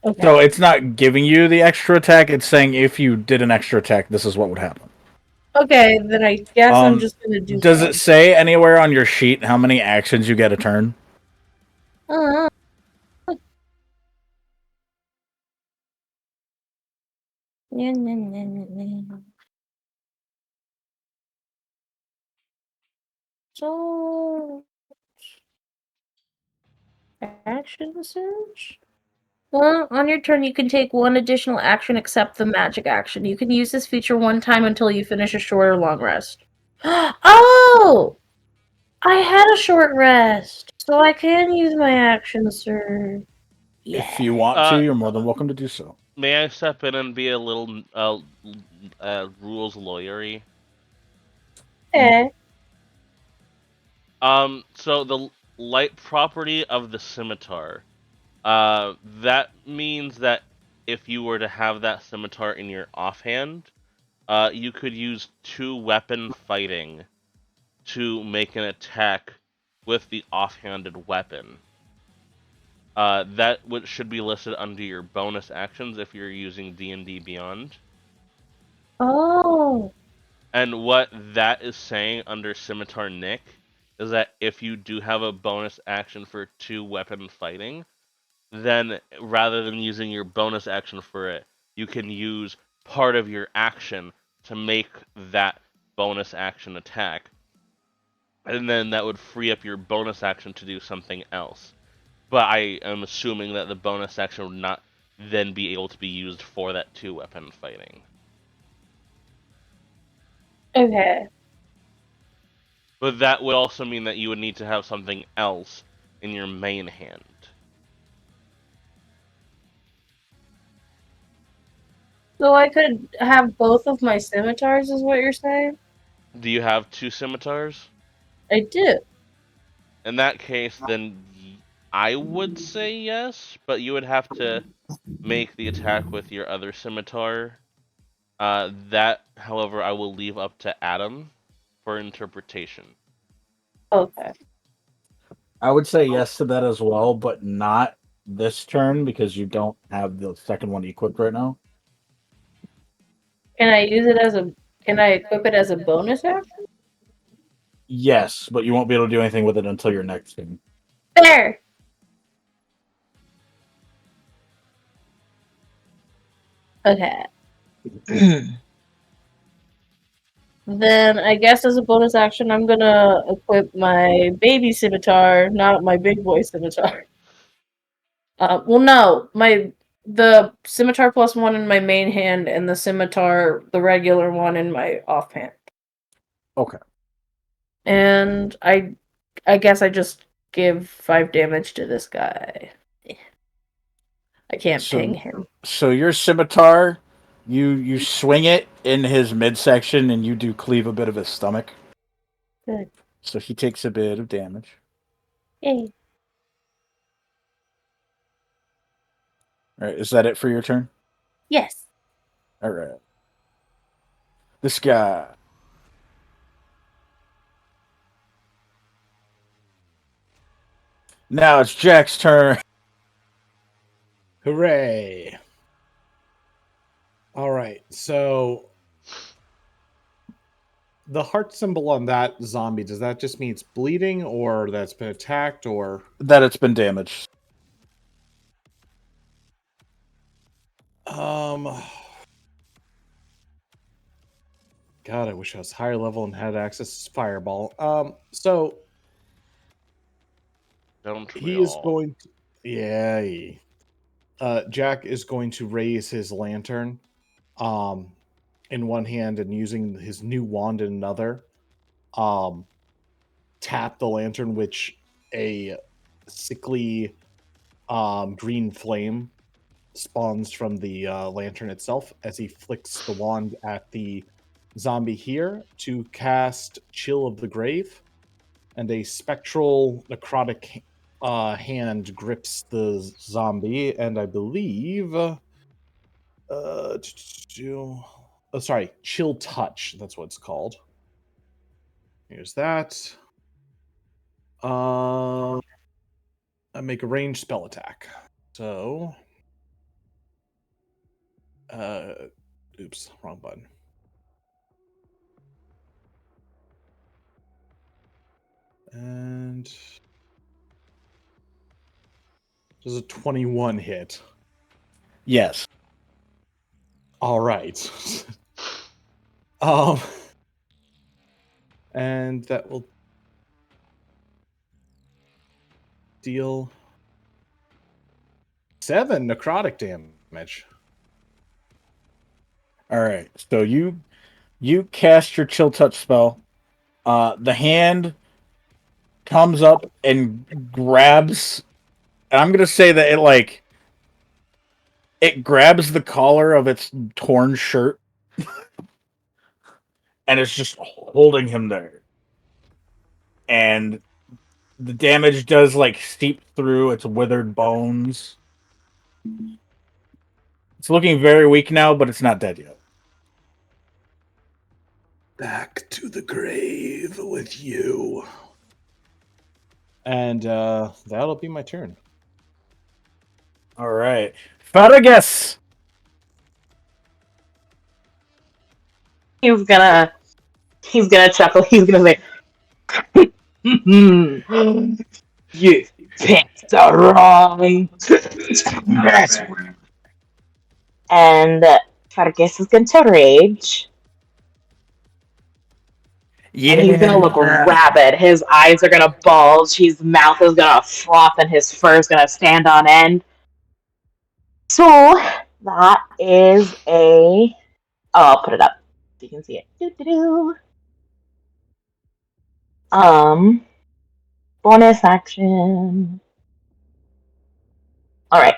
Okay. So it's not giving you the extra attack, it's saying if you did an extra attack, this is what would happen. Okay, then I guess I'm just gonna do. Does it say anywhere on your sheet how many actions you get a turn? Uh, So action surge? Well, on your turn, you can take one additional action except the magic action. You can use this feature one time until you finish a short or long rest. Oh! I had a short rest, so I can use my action surge. If you want to, Uh, you're more than welcome to do so. May I step in and be a little rules lawyery? Eh. So the light property of the scimitar, that means that if you were to have that scimitar in your offhand, you could use two weapon fighting to make an attack with the offhanded weapon. Should be listed under your bonus actions if you're using D&D Beyond. Oh. And what that is saying under Scimitar Nick is that if you do have a bonus action for two weapon fighting, then rather than using your bonus action for it, you can use part of your action to make that bonus action attack. And then that would free up your bonus action to do something else. But I am assuming that the bonus action would not then be able to be used for that two weapon fighting. Okay. But that would also mean that you would need to have something else in your main hand. So I could have both of my scimitars, is what you're saying? Do you have two scimitars? I do. In that case, then I would say yes, but you would have to make the attack with your other scimitar. That, however, I will leave up to Adam for interpretation. Okay. I would say yes to that as well, but not this turn because you don't have the second one equipped right now. Can I use it as a? Can I equip it as a bonus action? Yes, but you won't be able to do anything with it until your next game. There. Okay. Then I guess as a bonus action, I'm gonna equip my baby scimitar, not my big boy scimitar. Well, no, the scimitar plus one in my main hand, and the scimitar, the regular one, in my offhand. Okay. And I guess I just give 5 damage to this guy. I can't ping him. So your scimitar, you swing it in his midsection and you do cleave a bit of his stomach. Good. So he takes a bit of damage. Yay. All right, is that it for your turn? Yes. All right. This guy. Now it's Jack's turn. Hooray! All right, so the heart symbol on that zombie, does that just mean it's bleeding or that's been attacked or That it's been damaged. God, I wish I was higher level and had access to fireball. So Don't we he is all? going to, Jack is going to raise his lantern in one hand and using his new wand in another. Tap the lantern, which a sickly green flame spawns from the lantern itself as he flicks the wand at the zombie here to cast Chill of the Grave, and a spectral necrotic hand grips the zombie, and I believe Chill Touch, that's what it's called. Here's that. I make a ranged spell attack. So oops, wrong button. And does a 21 hit? Yes. All right. And that will deal 7 necrotic damage. All right. So you cast your chill touch spell. The hand comes up and grabs. And I'm gonna say that it like It grabs the collar of its torn shirt and it's just holding him there. And the damage does like seep through its withered bones. It's looking very weak now, but it's not dead yet. Back to the grave with you. And that'll be my turn. All right, Fergus. He's gonna chuckle. He's gonna say, "You picked the wrong." And Fergus is going to rage. Yeah. And he's gonna look rabid. His eyes are gonna bulge. His mouth is gonna froth, and his fur is gonna stand on end. So that is a. Oh, I'll put it up so you can see it. Doo-doo-doo. Bonus action. All right.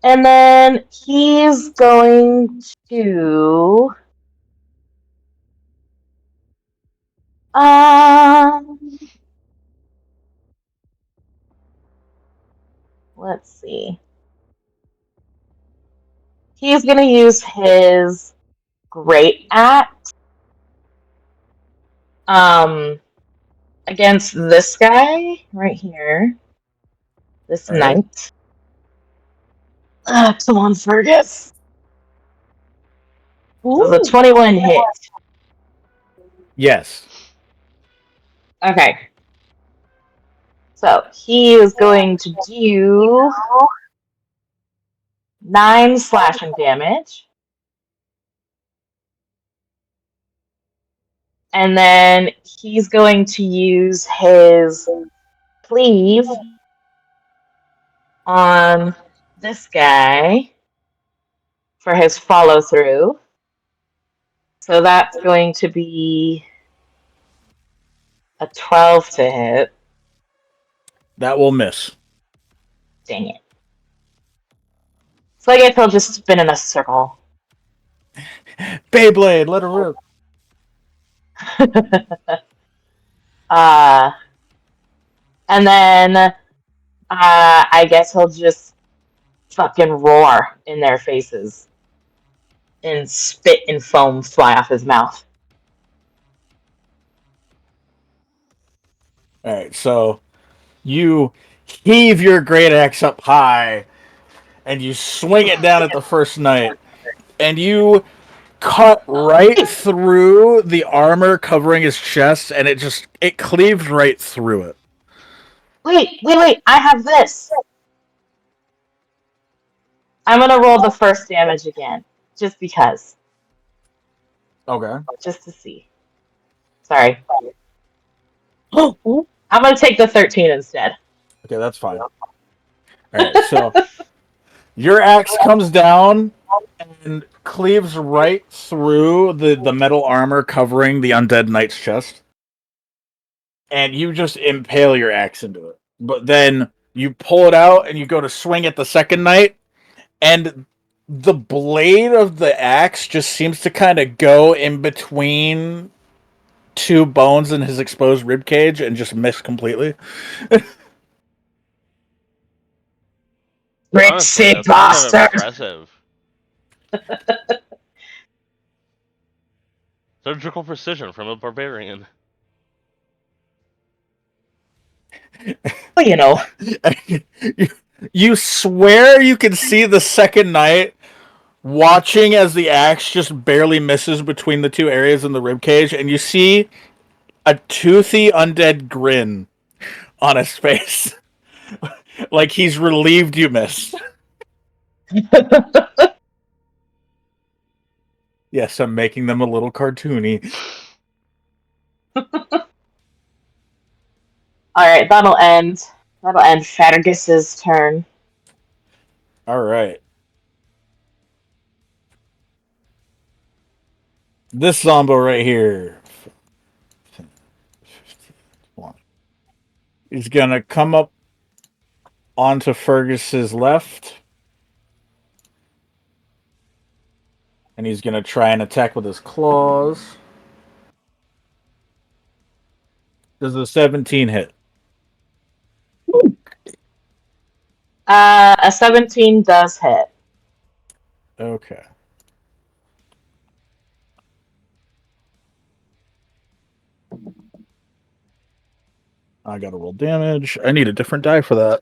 And then he's going to. Let's see. He's gonna use his great axe against this guy right here. This All right. knight. Come on, Fergus. Does a 21 hit? Yes. Okay. So he is going to do 9 slashing damage. And then he's going to use his cleave on this guy for his follow through. So that's going to be a 12 to hit. That will miss. Dang it. So I guess he'll just spin in a circle. Beyblade, let her rip. And then I guess he'll just fucking roar in their faces. And spit and foam fly off his mouth. All right, so you heave your great axe up high and you swing it down at the first knight, and you cut right through the armor covering his chest, and it cleaves right through it. Wait, I have this. I'm gonna roll the first damage again. Just because. Okay. Just to see. Sorry. I'm gonna take the 13 instead. Okay, that's fine. All right, so your axe comes down and cleaves right through the metal armor covering the undead knight's chest, and you just impale your axe into it. But then you pull it out and you go to swing at the second knight, and the blade of the axe just seems to kind of go in between two bones in his exposed rib cage and just miss completely. Honestly, Ritzy that's kind of bastard! impressive. Surgical precision from a barbarian. Well, you know. You swear you can see the second knight watching as the axe just barely misses between the two areas in the ribcage, and you see a toothy undead grin on his face. Like he's relieved you missed. Yes, I'm making them a little cartoony. Alright, that'll end Fergus's turn. Alright. This Zombo right here. He's gonna come up onto Fergus's left. And he's going to try and attack with his claws. Does the 17 hit? A 17 does hit. Okay. I gotta roll damage. I need a different die for that.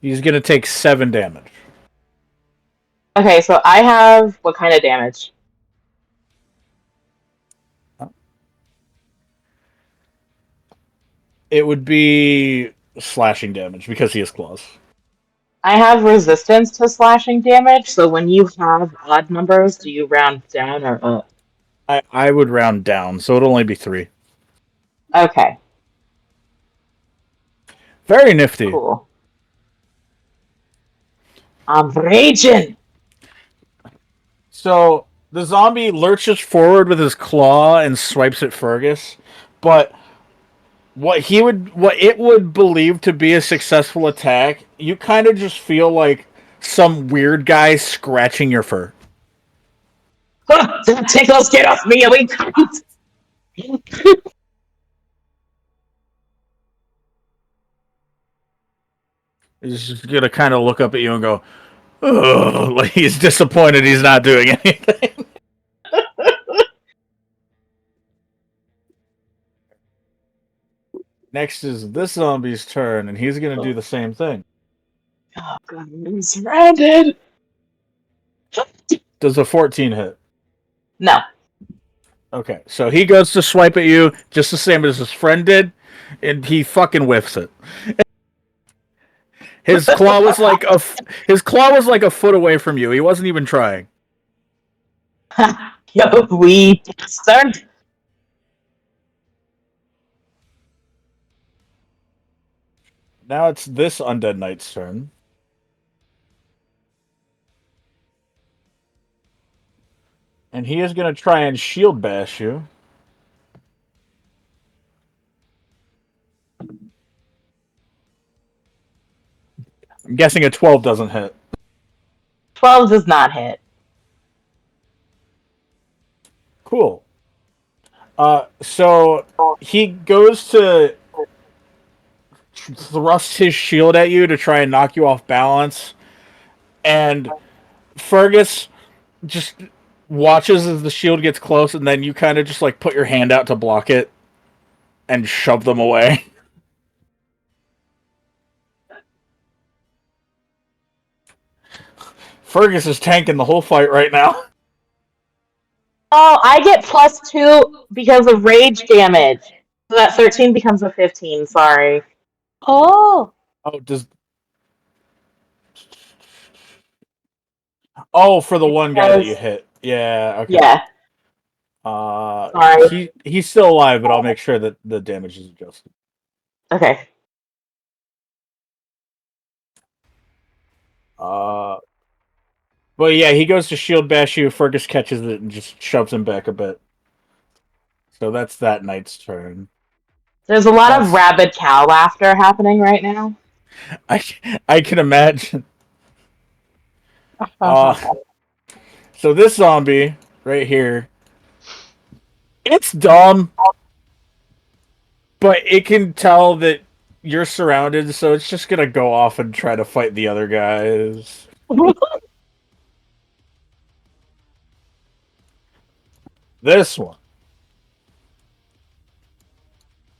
He's gonna take 7 damage. Okay, so I have what kind of damage? It would be slashing damage because he has claws. I have resistance to slashing damage, so when you have odd numbers, do you round down or up? I would round down, so it'll only be 3. Okay, Very nifty. cool. I'm raging! So the zombie lurches forward with his claw and swipes at Fergus, but what it would believe to be a successful attack, you kind of just feel like some weird guy scratching your fur. The tickles, get off me, we cunt! He's just gonna kind of look up at you and go, "Ugh," like he's disappointed he's not doing anything. Next is this zombie's turn, and he's gonna do the same thing. Oh god, I'm surrounded! Does a 14 hit? No. Okay, so he goes to swipe at you just the same as his friend did, and he fucking whiffs it. His claw was like a foot away from you. He wasn't even trying. You wee bastard! Now it's this undead knight's turn. And he is going to try and shield bash you. I'm guessing a 12 doesn't hit. 12 does not hit. Cool. So he goes to thrust his shield at you to try and knock you off balance. And Fergus just watches as the shield gets close, and then you kind of just like put your hand out to block it and shove them away. Fergus is tanking the whole fight right now. Oh, I get +2 because of rage damage. So that 13 becomes a 15, sorry. Oh, Oh, Oh, for the one guy that you hit. Yeah, okay. Yeah, sorry. He's still alive, but I'll make sure that the damage is adjusted. Okay. But yeah, he goes to shield bash you. Fergus catches it and just shoves him back a bit. So that's that knight's turn. There's a lot of rabid cow laughter happening right now. I can imagine. So this zombie right here, it's dumb, but it can tell that you're surrounded, so it's just gonna go off and try to fight the other guys. This one.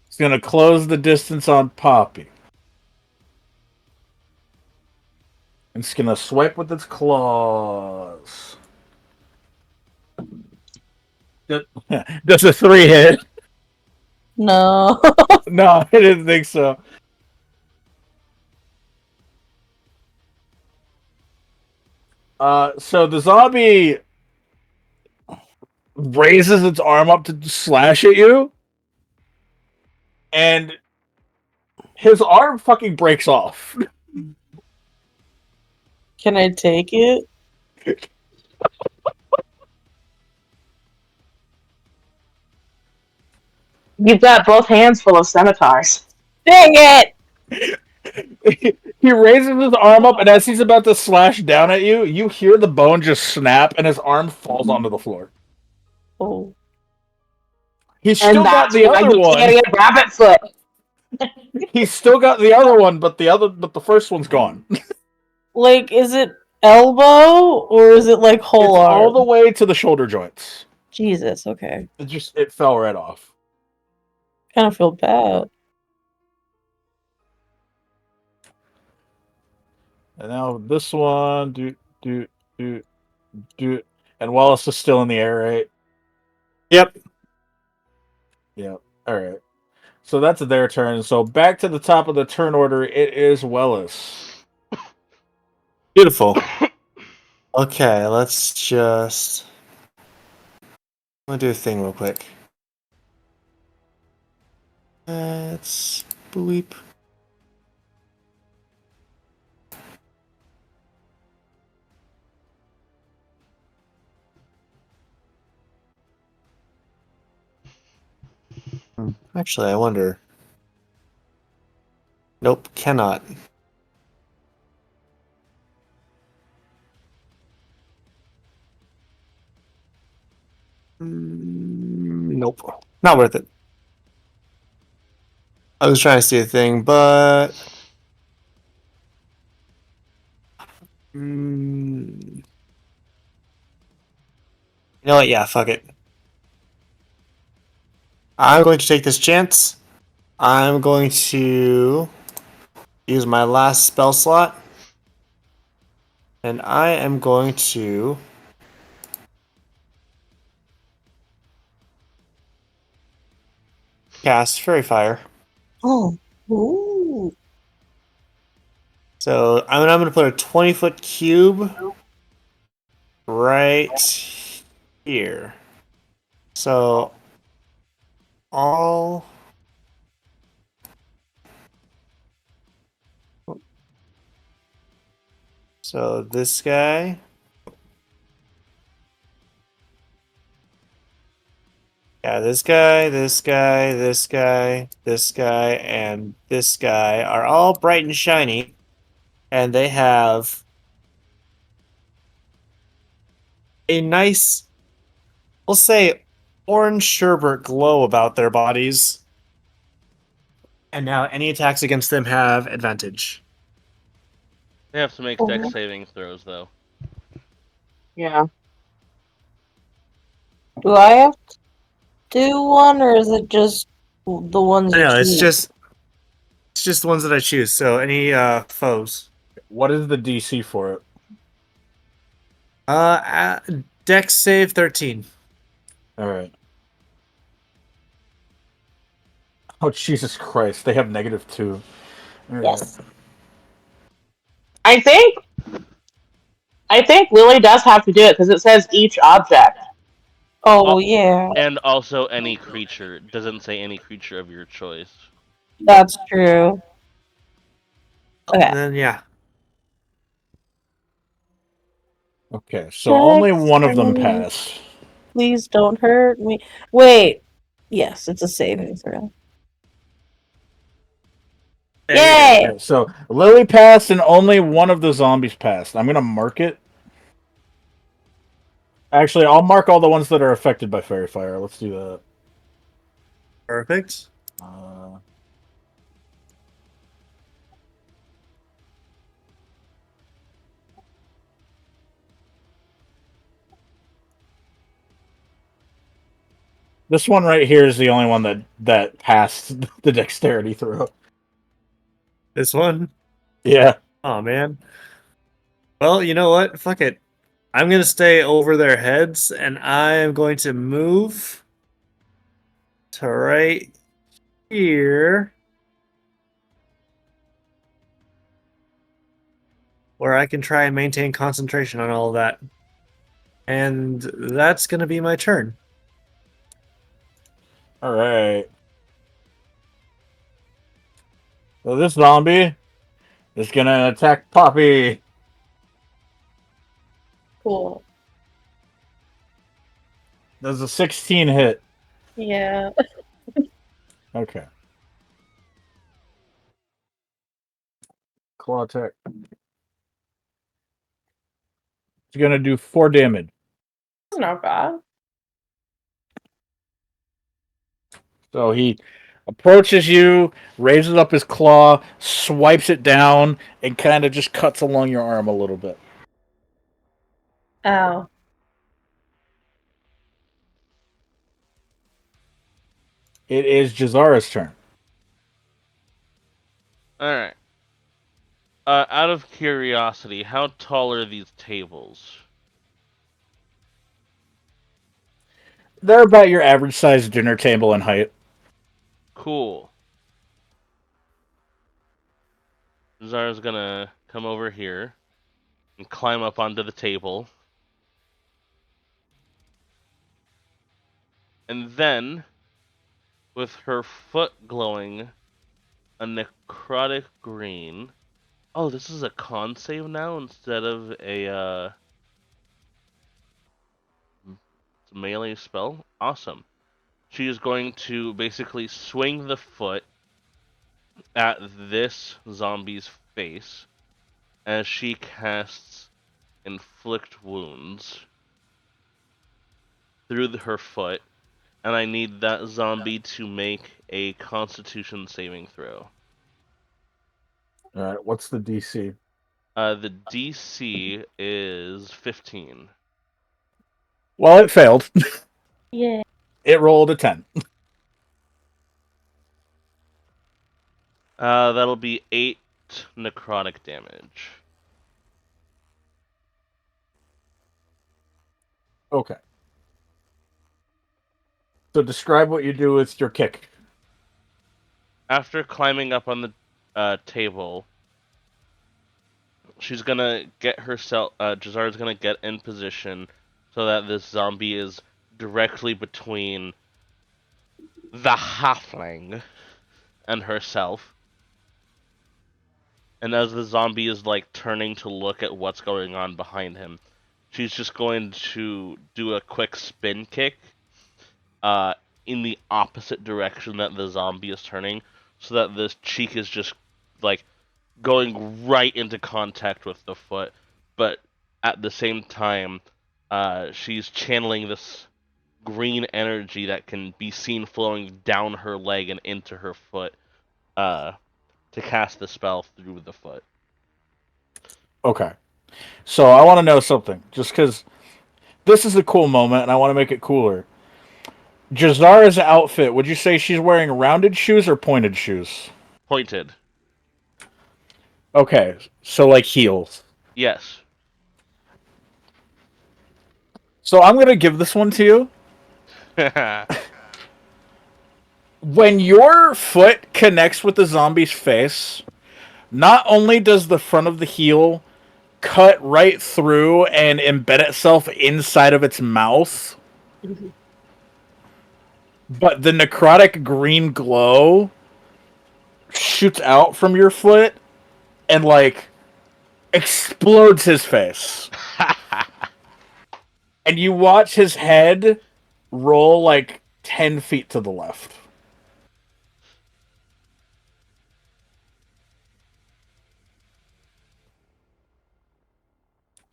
It's gonna close the distance on Poppy. It's gonna swipe with its claws. Does a 3 hit? no. No, I didn't think so. So the zombie raises its arm up to slash at you, and his arm fucking breaks off. Can I take it? You've got both hands full of scimitars. Dang it! He raises his arm up, and as he's about to slash down at you, you hear the bone just snap, and his arm falls onto the floor. Oh. He's And still got that's the why other you one. carry a rabbit foot. He's still got the other one, but the first one's gone. Like, is it elbow or is it like whole It's arm? all the way to the shoulder joints. Jesus, okay. It fell right off. Kind of feel bad. And now this one, do, and Wallace is still in the air, right? Yep. Yeah. All right. So that's their turn. So back to the top of the turn order. It is Wellis. Beautiful. Okay, let's just. I'm gonna do a thing real quick. Let's bleep. Actually, I wonder. Nope, cannot. Nope, not worth it. I was trying to see a thing, but you know what? Yeah, fuck it. I'm going to take this chance. I'm going to use my last spell slot, and I am going to cast Fairy Fire. Oh. Ooh. So I'm going to put a 20-foot cube right here. So all so this guy, yeah, this guy, this guy, this guy, this guy, and this guy are all bright and shiny, and they have a nice, we'll say, orange sherbet glow about their bodies. And now any attacks against them have advantage. They have to make dex saving throws, though. Yeah. Do I have to do one, or is it just the ones you No, it's choose? just the ones that I choose. So any foes. What is the DC for it? Dex save 13. All right. Oh Jesus Christ! They have -2. All right. Yes. I think Lily does have to do it because it says each object. Oh, yeah. And also any creature. It doesn't say any creature of your choice. That's true. Okay. And then yeah. Okay, so only one of them Dexterity. passed. Please don't hurt me. Wait. Yes, it's a saving throw. Yay! Okay, so Lily passed, and only one of the zombies passed. I'm gonna mark it. Actually, I'll mark all the ones that are affected by fairy fire. Let's do that. Perfect. This one right here is the only one that passed the dexterity throw. This one. Yeah. Oh man. Well, you know what? Fuck it. I'm gonna stay over their heads, and I am going to move to right here, where I can try and maintain concentration on all of that. And that's gonna be my turn. All right. So this zombie is gonna attack Poppy. Cool. Does a 16 hit? Yeah. Okay. Claw attack. It's gonna do 4 damage. That's not bad. So he approaches you, raises up his claw, swipes it down, and kind of just cuts along your arm a little bit. Ow. It is Jazara's turn. All right. Out of curiosity, how tall are these tables? They're about your average sized dinner table in height. Cool. Zara's gonna come over here and climb up onto the table. And then, with her foot glowing a necrotic green. Oh, this is a con save now instead of a melee spell? Awesome. She is going to basically swing the foot at this zombie's face as she casts Inflict Wounds through her foot, and I need that zombie to make a Constitution saving throw. All right, what's the DC? The DC is 15. Well, it failed. Yeah. It rolled a 10. That'll be 8 necrotic damage. Okay. So describe what you do with your kick. After climbing up on the table, she's gonna get herself. Jazara's gonna get in position so that this zombie is directly between the halfling and herself. And as the zombie is like turning to look at what's going on behind him, she's just going to do a quick spin kick in the opposite direction that the zombie is turning, so that this cheek is just like going right into contact with the foot, but at the same time, she's channeling this green energy that can be seen flowing down her leg and into her foot to cast the spell through the foot. Okay. So I want to know something, just because this is a cool moment, and I want to make it cooler. Jazara's outfit, would you say she's wearing rounded shoes or pointed shoes? Pointed. Okay, so like heels. Yes. So I'm going to give this one to you. When your foot connects with the zombie's face, not only does the front of the heel cut right through and embed itself inside of its mouth, but the necrotic green glow shoots out from your foot and like explodes his face. And you watch his head roll like 10 feet to the left.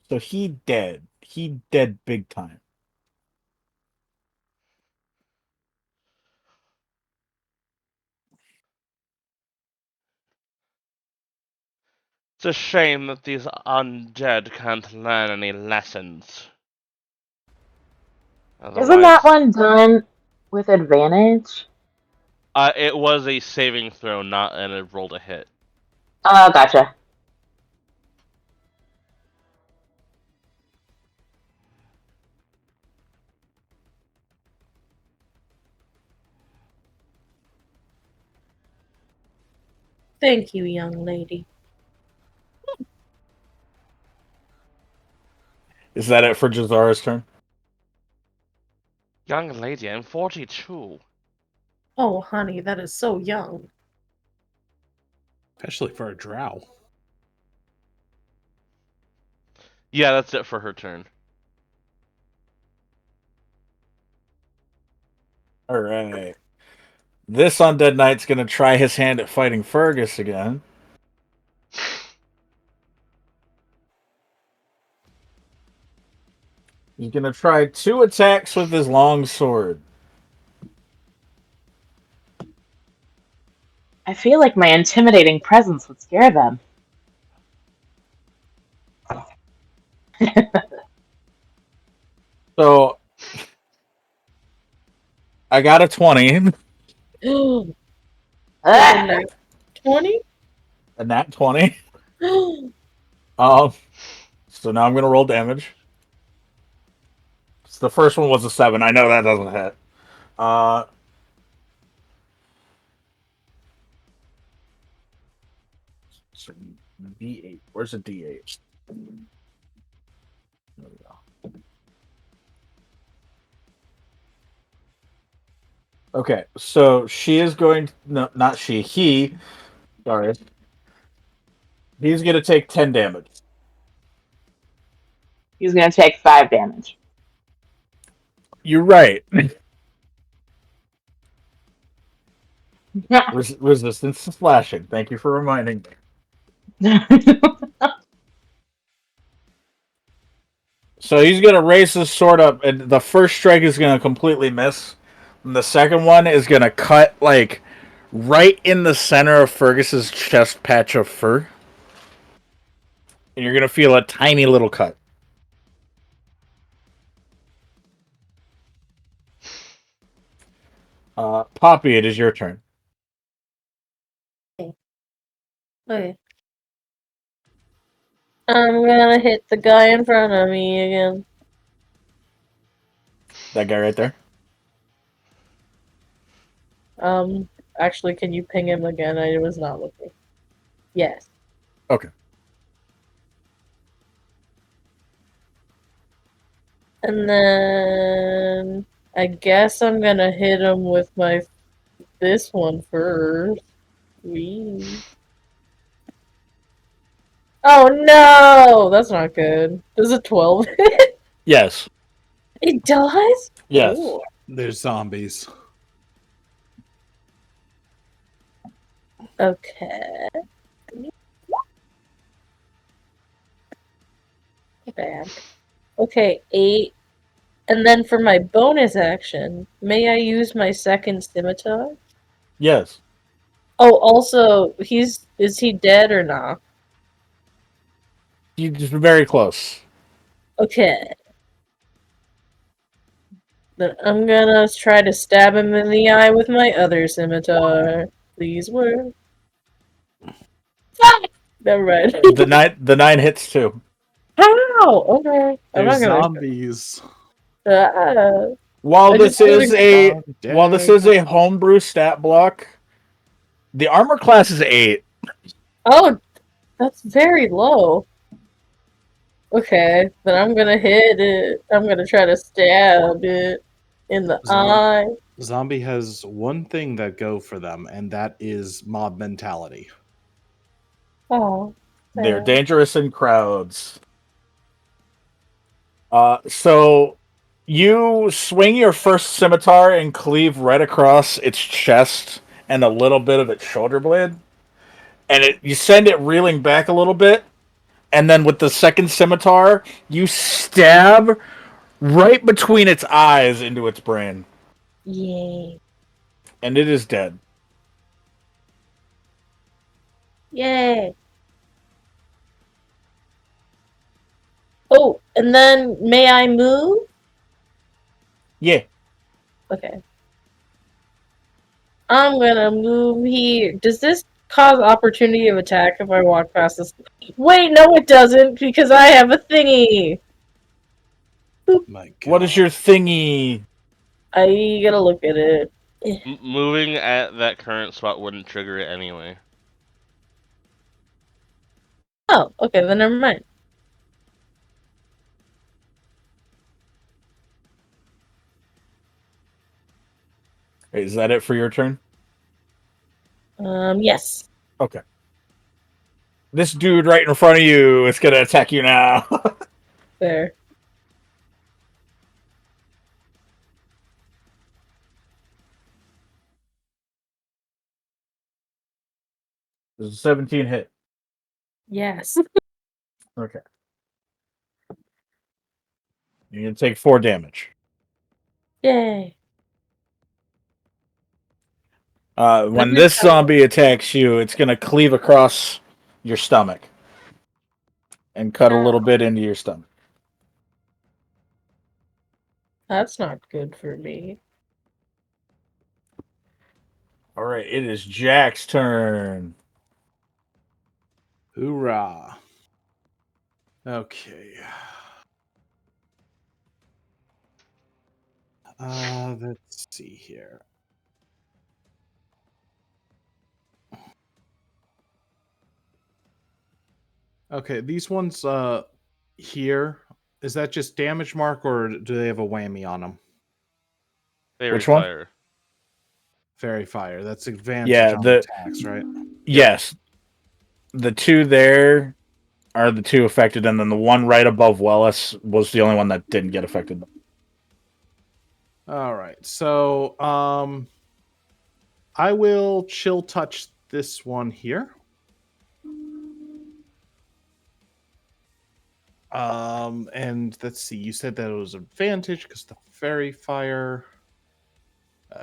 So he dead. He dead big time. It's a shame that these undead can't learn any lessons. Isn't that Otherwise, one done with advantage? it was a saving throw, not and it rolled a hit. Oh, gotcha. Thank you, young lady. Is that it for Jazara's turn? Young lady, I'm 42. Oh, honey, that is so young. Especially for a drow. Yeah, that's it for her turn. All right. This undead knight's gonna try his hand at fighting Fergus again. He's gonna try 2 attacks with his long sword. I feel like my intimidating presence would scare them. So I got a 20, Ah! 20? a nat 20. So now I'm gonna roll damage. So the first one was a 7. I know that doesn't hit. So D8. Where's the D8? There we go. Okay, so she is going. No, not she. He. Sorry. He's going to take 10 damage. He's gonna take 5 damage. You're right. Resistance to slashing. Thank you for reminding me. So he's going to raise his sword up, and the first strike is going to completely miss. And the second one is going to cut, like, right in the center of Fergus's chest patch of fur. And you're going to feel a tiny little cut. Poppy, it is your turn. Okay. I'm gonna hit the guy in front of me again. That guy right there? Actually, can you ping him again? I was not looking. Yes. Okay. And then I guess I'm gonna hit him with this one first. Wee. Oh no! That's not good. Does a 12 hit? Yes. It does? Yes. Ooh. There's zombies. Okay. Back. Okay, 8. And then for my bonus action, may I use my second scimitar? Yes. Oh, also, is he dead or not? You just very close. Okay. Then I'm gonna try to stab him in the eye with my other scimitar. Please work. Ah! Never mind. The 9 hits too. How? Okay. I'm There's not gonna. zombies. While I this just is wanna- a homebrew stat block, the armor class is 8. Oh, that's very low. Okay, then I'm gonna hit it. I'm gonna try to stab it in the eye. Zombie has one thing that go for them, and that is mob mentality. Oh. They're sad. dangerous in crowds. So you swing your first scimitar and cleave right across its chest and a little bit of its shoulder blade, and you send it reeling back a little bit, and then with the second scimitar, you stab right between its eyes into its brain, Yay. and it is dead. Yay. Oh, and then may I move? Yeah. Okay. I'm gonna move here. Does this cause opportunity of attack if I walk past this? Wait, no, it doesn't, because I have a thingy. My God. What is your thingy? I gotta look at it. Moving at that current spot wouldn't trigger it anyway. Oh, okay, then never mind. Wait, is that it for your turn? Yes. Okay. This dude right in front of you is gonna attack you now. There. Does a 17 hit? Yes. Okay. You're gonna take 4 damage. Yay. When this zombie attacks you, it's gonna cleave across your stomach and cut a little bit into your stomach. That's not good for me. All right, it is Jack's turn. Hoorah. Okay. Let's see here. Okay, these ones here, is that just damage mark or do they have a whammy on them? Fairy Which one? fire. Fairy fire. That's advantage Yeah, on the attacks, right? yes, the 2 there are the 2 affected, and then the one right above Wellis was the only one that didn't get affected. All right. So, I will chill touch this one here. And let's see. You said that it was advantage because the fairy fire.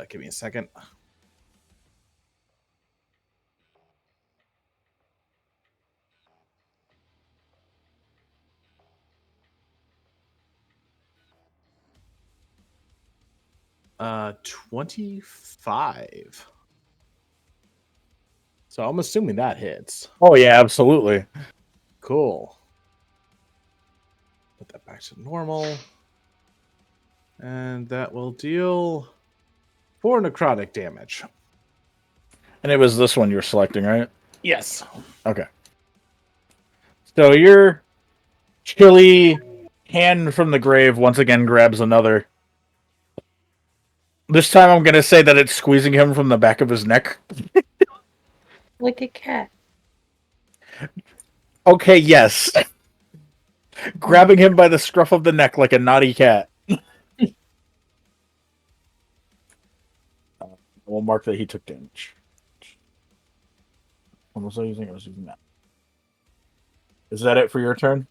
Give me a second. Uh, 25. So I'm assuming that hits. Oh yeah, absolutely. Cool. Put that back to normal. And that will deal 4 necrotic damage. And it was this one you were selecting, right? Yes. Okay. So your chilly hand from the grave once again grabs another. This time I'm going to say that it's squeezing him from the back of his neck. Like a cat. Okay, yes. Grabbing him by the scruff of the neck like a naughty cat. We'll mark that he took damage. What was I using? I was using that. Is that it for your turn?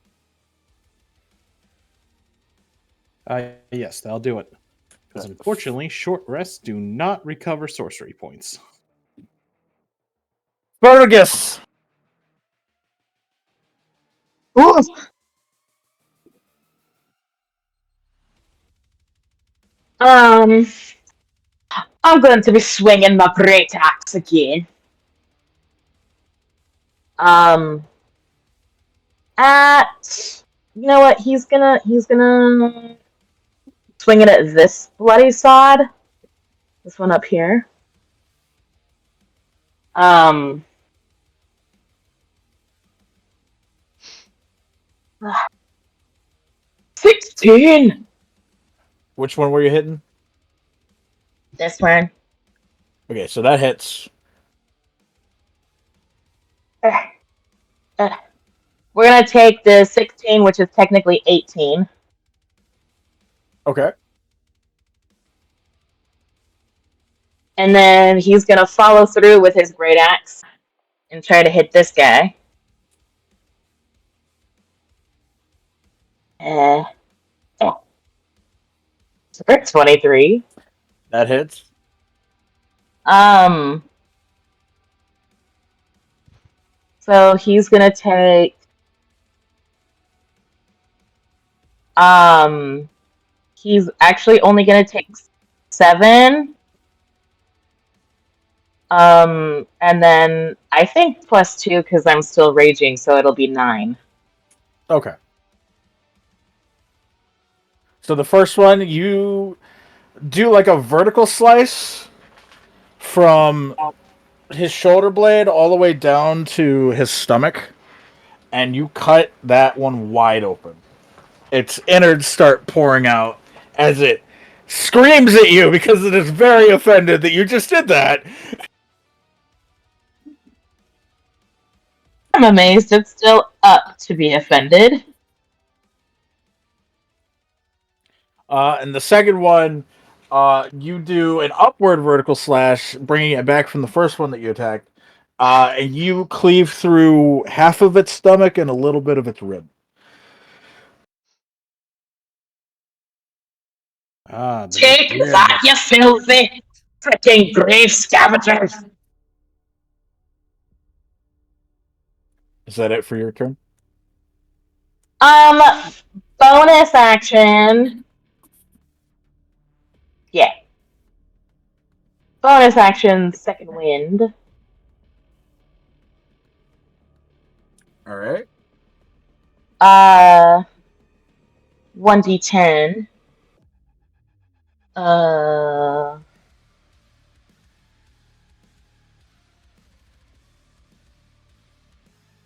Yes, that'll do it. Because unfortunately, short rests do not recover sorcery points. Fergus! Ooh. I'm going to be swinging my great axe again. At you know what? He's gonna swing it at this bloody sod. This one up here. 16. Which one were you hitting? This one. Okay, so that hits. We're gonna take the 16, which is technically 18. Okay. And then he's gonna follow through with his great axe and try to hit this guy. So 23. That hits. So he's gonna take he's actually only gonna take 7. And then I think +2 because I'm still raging, so it'll be 9. Okay. So the first one, you do like a vertical slice from his shoulder blade all the way down to his stomach, and you cut that one wide open. Its innards start pouring out as it screams at you because it is very offended that you just did that. I'm amazed it's still up to be offended. And the second one, you do an upward vertical slash, bringing it back from the first one that you attacked, And you cleave through half of its stomach and a little bit of its rib. Ah, the Take rib. that, you filthy freaking grave scavengers! Is that it for your turn? Um, bonus action. Yeah. Bonus action, second wind. All right. 1d10.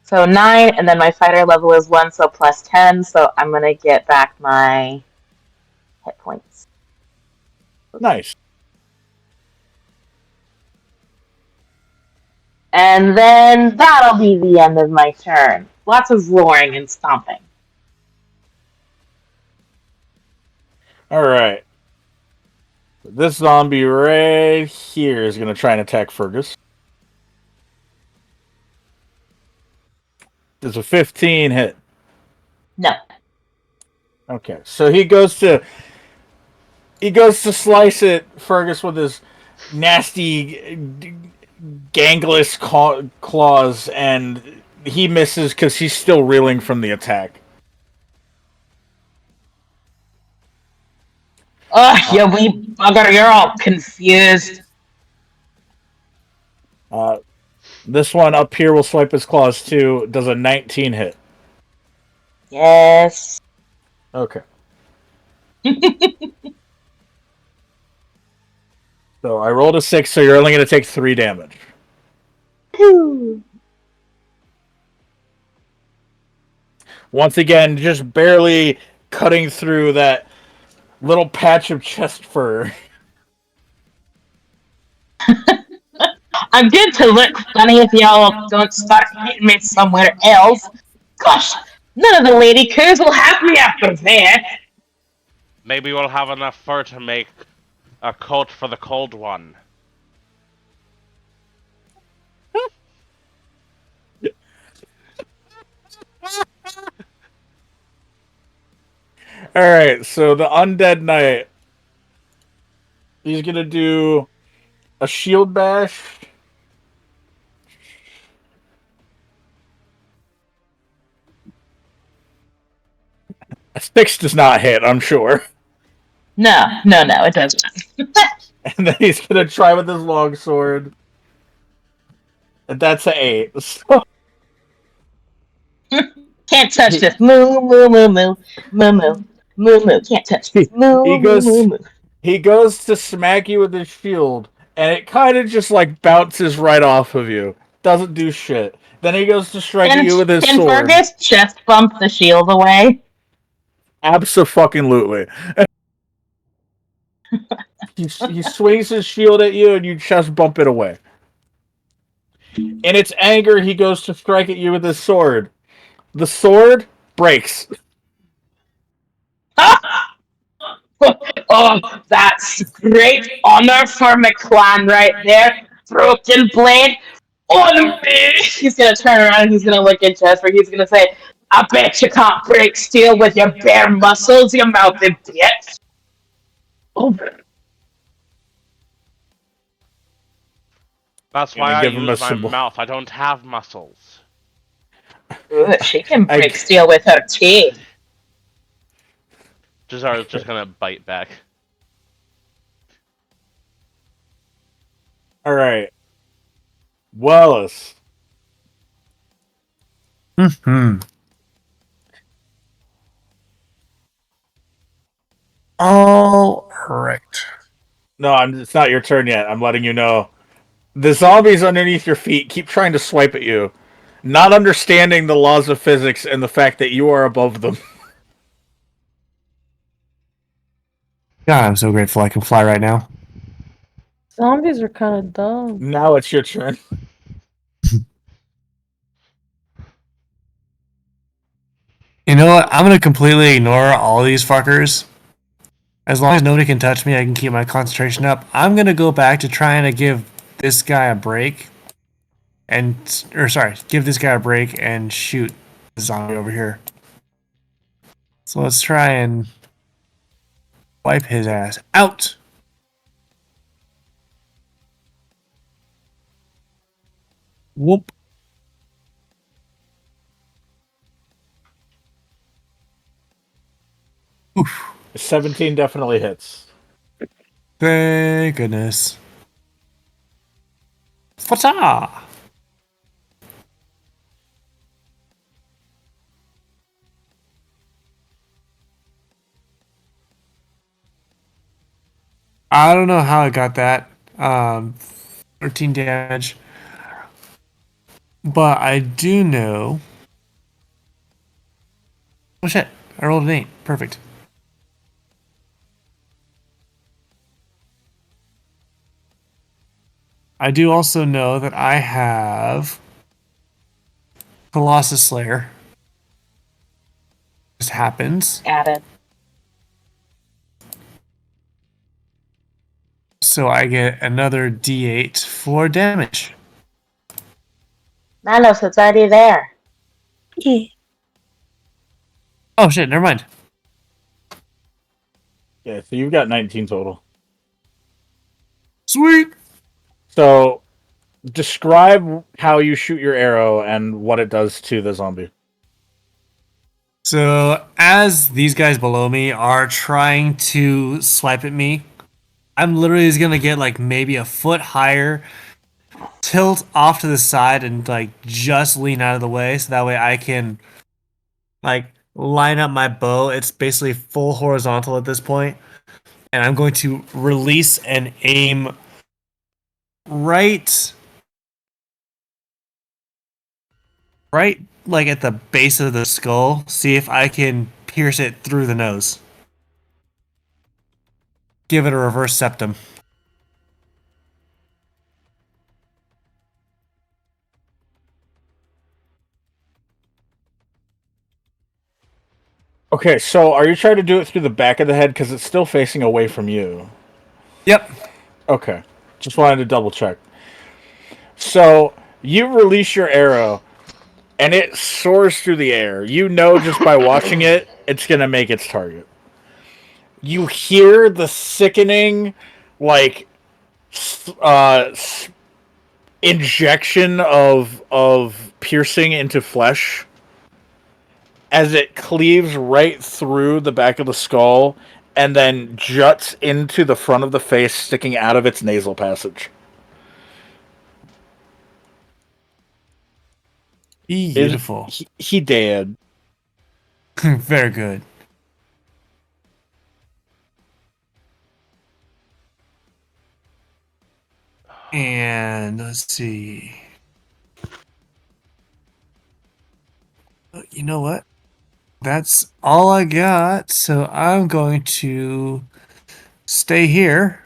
So 9, and then my fighter level is 1, so plus 10, so I'm gonna get back my hit points. Nice. And then that'll be the end of my turn. Lots of roaring and stomping. All right. This zombie right here is going to try and attack Fergus. Does a 15 hit? No. Okay, so he goes to slice it, Fergus, with his nasty, gangless claws, and he misses because he's still reeling from the attack. Ugh, you wee bugger, you're all confused. This one up here will swipe his claws too. Does a 19 hit? Yes. Okay. So I rolled a 6, so you're only going to take 3 damage. Once again, just barely cutting through that little patch of chest fur. I'm good to look funny if y'all don't start hitting me somewhere else. Gosh, none of the lady coos will have me after that. Maybe we'll have enough fur to make a coat for the cold one. Alright, so the Undead Knight. He's gonna do a shield bash. A 6 does not hit, I'm sure. No, it doesn't. And then he's gonna try with his longsword. And that's an 8. So Can't touch this. Moo, moo, moo, moo, moo, moo, moo, moo. Can't touch this. Moo, he moo, moo, moo. he goes to smack you with his shield, and it kind of just like bounces right off of you. Doesn't do shit. Then he goes to strike at you with his Can sword. Fergus chest bump the shield away? Abso-fucking-lutely. He swings his shield at you, and you chest bump it away. In its anger, he goes to strike at you with his sword. The sword breaks. Oh, that's great honor for McClan right there. Broken blade on me. He's gonna turn around and he's gonna look at Jasper. He's gonna say, "I bet you can't break steel with your bare muscles, you mouthy bitch." Oh, That's Gonna why I give him a use my symbol. mouth. I don't have muscles. good. She can I- break steel with her teeth. Jazar is just gonna bite back. Alright. Wallace. Hmm. All right. No, it's not your turn yet. I'm letting you know. The zombies underneath your feet keep trying to swipe at you, not understanding the laws of physics and the fact that you are above them. God, I'm so grateful I can fly right now. Zombies are kind of dumb. Now it's your turn. You know what? I'm gonna completely ignore all these fuckers. As long as nobody can touch me, I can keep my concentration up. I'm gonna go back to trying to give this guy a break. give this guy a break and shoot the zombie over here. So let's try and wipe his ass out. Whoop. Oof. 17 definitely hits. Thank goodness. Fata! I don't know how I got that. 13 damage. But I do know. Oh shit. I rolled an 8. Perfect. I do also know that I have Colossus Slayer. This happens. Added. So I get another D8 for damage. Nalos, it's already there. Yeah. Oh shit, never mind. Yeah, so you've got 19 total. Sweet! So describe how you shoot your arrow and what it does to the zombie. So as these guys below me are trying to swipe at me, I'm literally just gonna get like maybe a foot higher, tilt off to the side, and like just lean out of the way so that way I can like line up my bow. It's basically full horizontal at this point, and I'm going to release and aim right like at the base of the skull, see if I can pierce it through the nose. Give it a reverse septum. Okay, so are you trying to do it through the back of the head because it's still facing away from you? Yep. Okay, just wanted to double check. So you release your arrow, and it soars through the air. You know just by watching it, it's gonna make its target. You hear the sickening, like, injection of piercing into flesh as it cleaves right through the back of the skull and then juts into the front of the face, sticking out of its nasal passage. Beautiful. He dead. Very good. And let's see. You know what? That's all I got. So I'm going to stay here.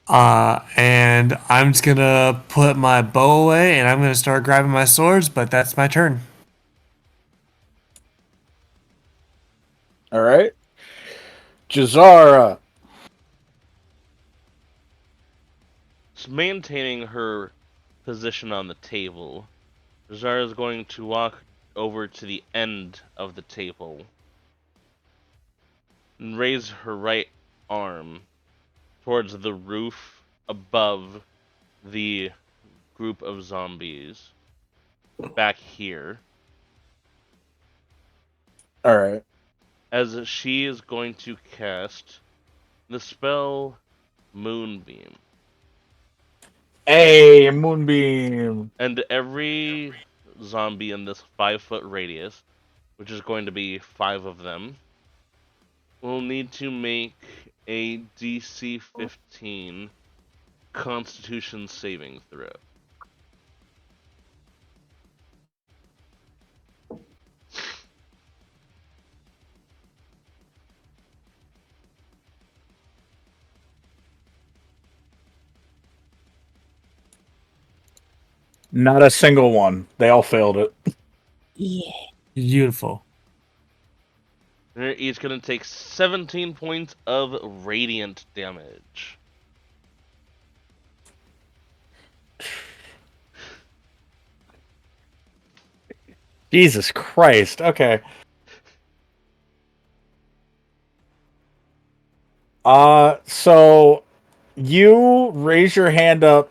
And I'm just gonna put my bow away and I'm gonna start grabbing my swords, but that's my turn. All right, Jazara. So maintaining her position on the table, Zara is going to walk over to the end of the table and raise her right arm towards the roof above the group of zombies back here, All right. as she is going to cast the spell Moonbeam. Hey, Moonbeam. And every zombie in this 5-foot radius, which is going to be 5 of them, will need to make a DC 15 Constitution saving throw. Not a single one. They all failed it. Yeah. Beautiful. They're each going to take 17 points of radiant damage. Jesus Christ. Okay. So you raise your hand up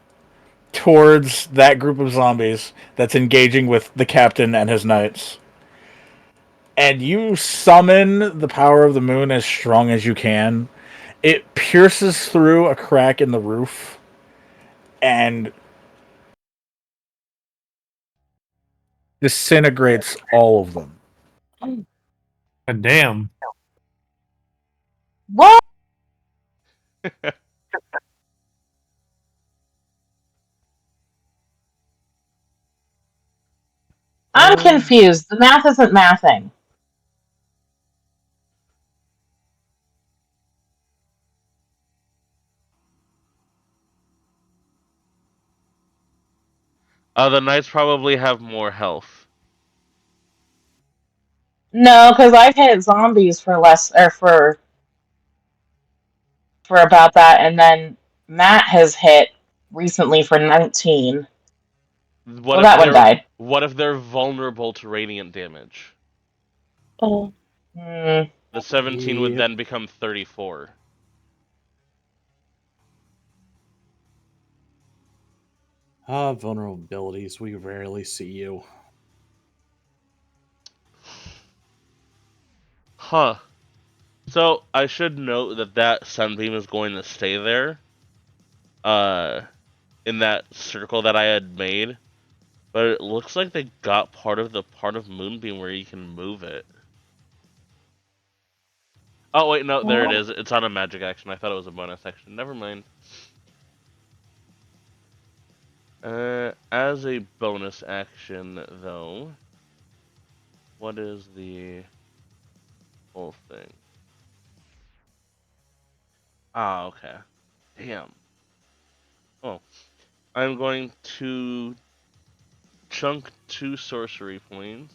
towards that group of zombies that's engaging with the captain and his knights. And you summon the power of the moon as strong as you can. It pierces through a crack in the roof and disintegrates all of them. God damn. What? I'm confused. The math isn't mathing. The knights probably have more health. No, because I've hit zombies for less, or for about that, and then Matt has hit recently for 19. What Well, if that one they're died. what if they're vulnerable to radiant damage? Oh, Hmm. The 17 would Yep. then become 34. Vulnerabilities. We rarely see you. Huh. So I should note that that sunbeam is going to stay there, uh, in that circle that I had made. But it looks like they got part of the part of Moonbeam where you can move it. Oh wait, no, there it is. It's on a magic action. I thought it was a bonus action. Never mind. As a bonus action though, what is the whole thing? Ah, okay. Damn. Oh, I'm going to chunk 2 sorcery points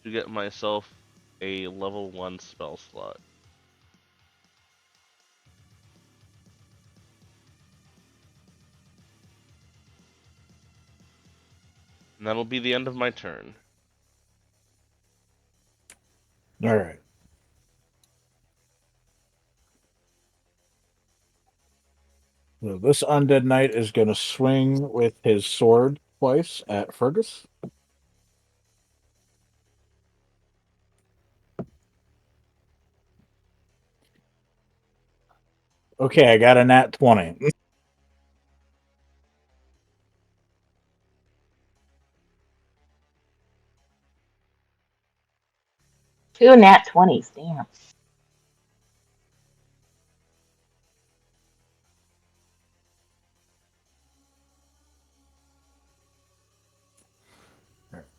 to get myself a level 1 spell slot. And that'll be the end of my turn. All right. So this undead knight is going to swing with his sword twice at Fergus. Okay, I got a nat 20. Two nat 20s. Damn.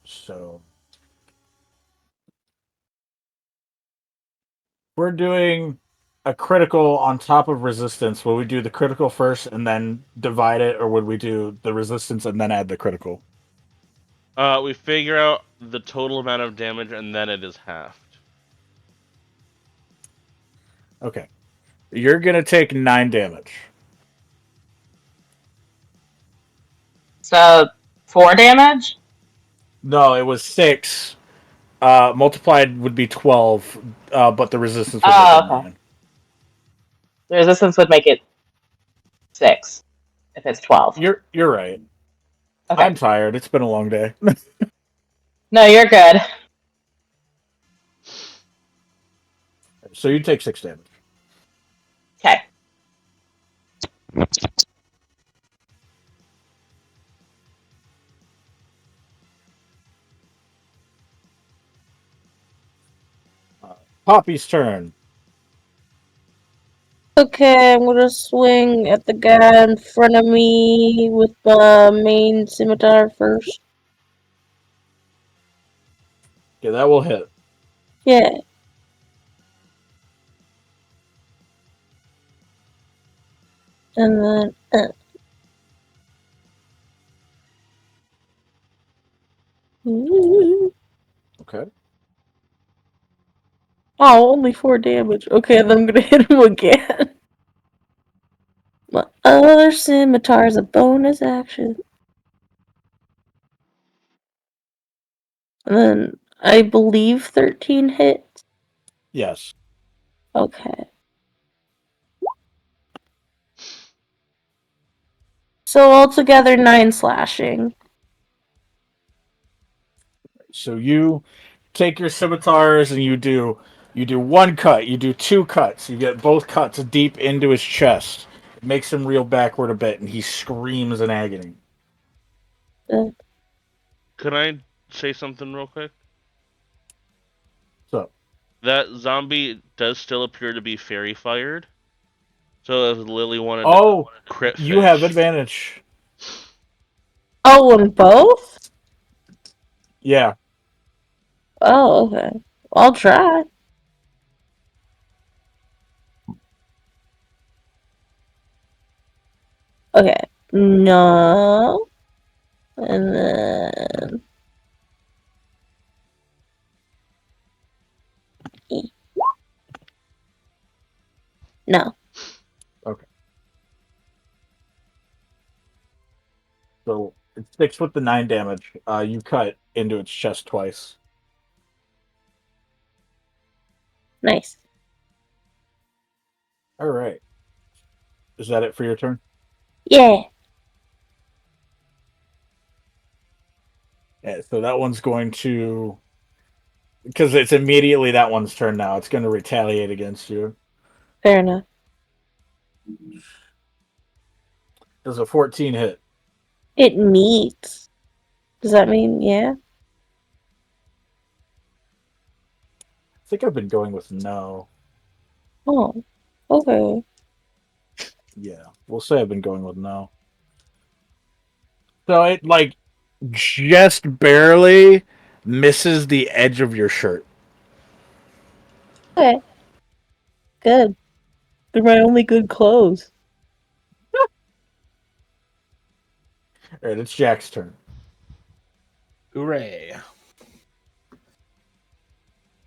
So we're doing a critical on top of resistance. Will we do the critical first and then divide it, or would we do the resistance and then add the critical? We figure out the total amount of damage and then it is halved. Okay. You're going to take 9 damage. So, 4 damage? No, it was 6. Multiplied would be 12, but the resistance would make Oh, it okay. 9. The resistance would make it 6 if it's 12. You're right. Okay. I'm tired. It's been a long day. No, you're good. So you take 6 damage. Okay. Poppy's turn. okay. I'm gonna swing at the guy in front of me with my main scimitar first. Okay, that will hit. Yeah. And then. Okay. Oh, only 4 damage. Okay, then I'm gonna hit him again. My other scimitar is a bonus action. And then I believe 13 hits. Yes. Okay. So altogether 9 slashing. So you take your scimitars and you do one cut, you do two cuts, you get both cuts deep into his chest. It makes him reel backward a bit, and he screams in agony. Can I say something real quick? So That zombie does still appear to be fairy fired. So if Lily wanted to oh, crit you have fish, advantage. Oh, on both? Yeah. Oh, okay. I'll try. Okay. No. And then. No. Okay. So it sticks with the 9 damage. You cut into its chest twice. Nice. All right. Is that it for your turn? Yeah. Yeah. So that one's going to, because it's immediately that one's turn now. It's going to retaliate against you. Fair enough. Does a 14 hit? It meets. Does that mean yeah? I think I've been going with no. Oh. Okay. Yeah, we'll say I've been going with no. So it like just barely misses the edge of your shirt. Okay. Good. They're my only good clothes. All right, it's Jack's turn. Hooray.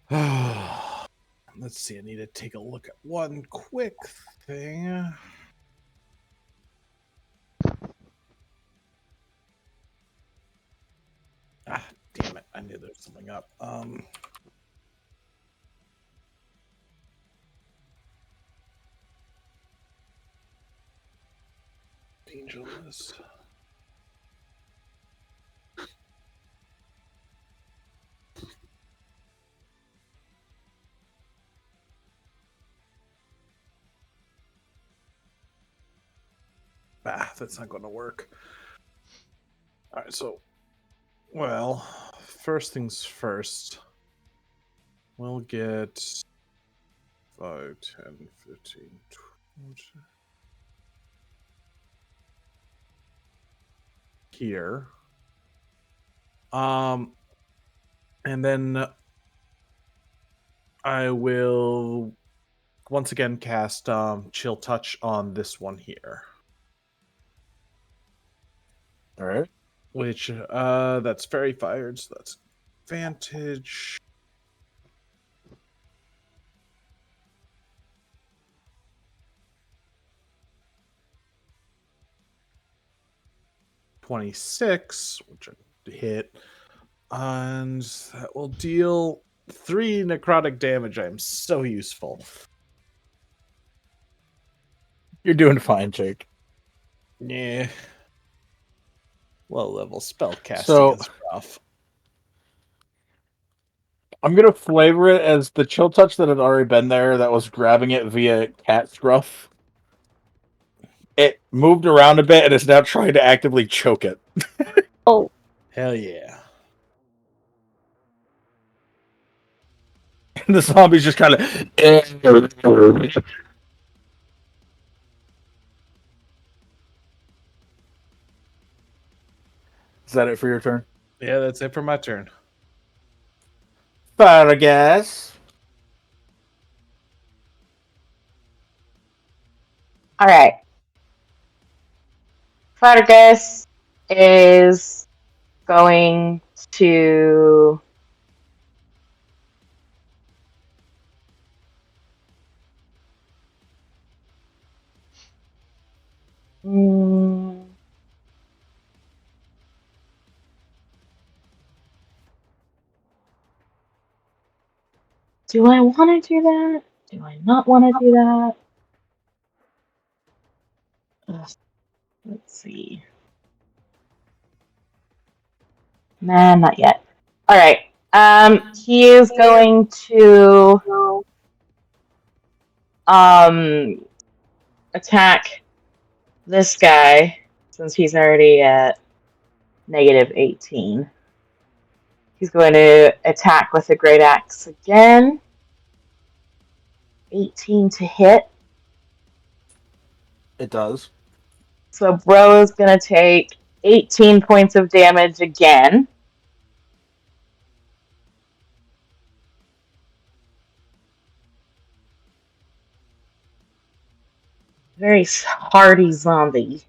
Let's see. I need to take a look at one quick thing. Ah, damn it. I knew there was something up. Angelus. Ah, that's not going to work. All right, so, well, first things first. We'll get 5, 10, 15, 20. Here. And then I will once again cast Chill Touch on this one here. All right. Which that's fairy fired, so that's advantage. $26, which I hit, and that will deal 3 necrotic damage. I am so useful. You're doing fine, Jake. Yeah. Low level spell casting So is rough. I'm gonna flavor it as the chill touch that had already been there that was grabbing it via cat scruff. It moved around a bit and is now trying to actively choke it. Oh. Hell yeah. And the zombie's just kind of. Is that it for your turn? Yeah, that's it for my turn. Fargas. All right. Fargus is going to Do I want to do that? Do I not want to do that? Ugh, let's see. Nah, not yet. All right. He is going to attack this guy since he's already at -18. He's going to attack with a great axe again. 18 to hit. It does. So Bro is going to take 18 points of damage again. Very hardy zombie.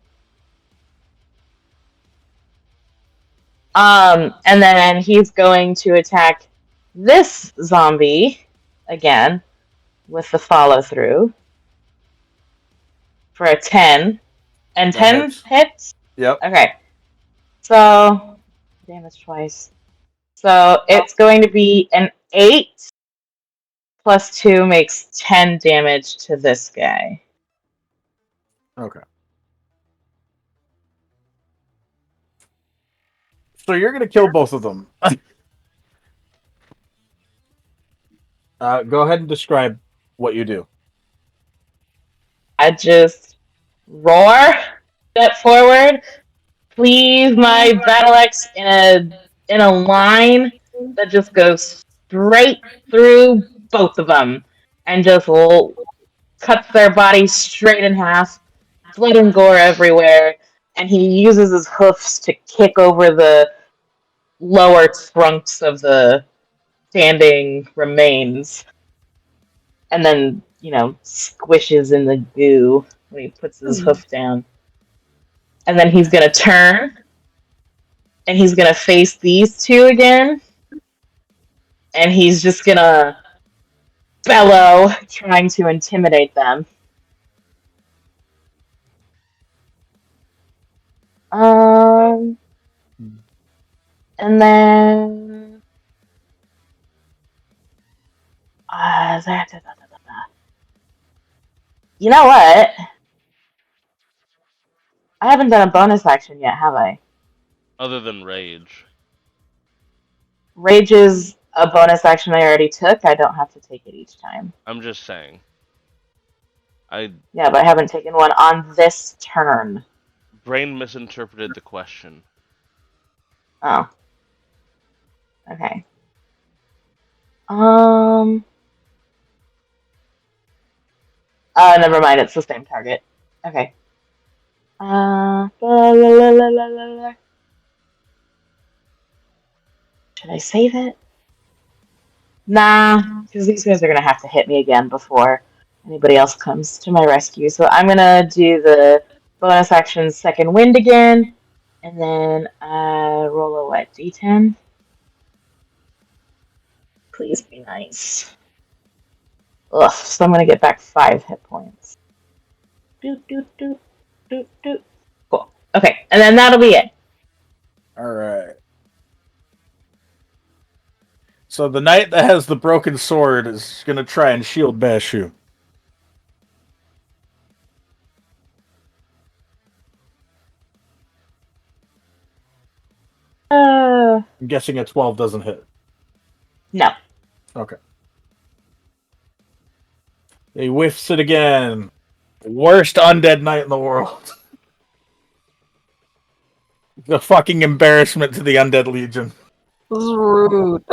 And then he's going to attack this zombie again with the follow through for a 10. And That 10 hits. hits? Yep. Okay. So, damage twice. So it's going to be an 8 plus 2 makes 10 damage to this guy. Okay. So you're gonna kill both of them. Go ahead and describe what you do. I just roar, step forward, please my battle axe in a line that just goes straight through both of them and just cuts their body straight in half, blood and gore everywhere, and he uses his hoofs to kick over the lower trunks of the standing remains, and then squishes in the goo when he puts his hoof down. And then he's gonna turn, and he's gonna face these two again, and he's just gonna bellow, trying to intimidate them. And then you know what? I haven't done a bonus action yet, have I? Other than rage. Rage is a bonus action I already took. I don't have to take it each time. I'm just saying. Yeah, but I haven't taken one on this turn. Brain misinterpreted the question. Oh. Okay. Never mind. It's the same target. Okay. Should I save it? Nah, because these guys are gonna have to hit me again before anybody else comes to my rescue. So I'm gonna do the bonus action second wind again, and then roll a what? D10. Please be nice. Ugh. So I'm gonna get back 5 hit points. Doot doot doot doot doot. Cool. Okay, and then that'll be it. All right. So the knight that has the broken sword is gonna try and shield Bashu. I'm guessing a 12 doesn't hit. No. Okay. He whiffs it again. Worst undead knight in the world. The fucking embarrassment to the undead legion. This is rude.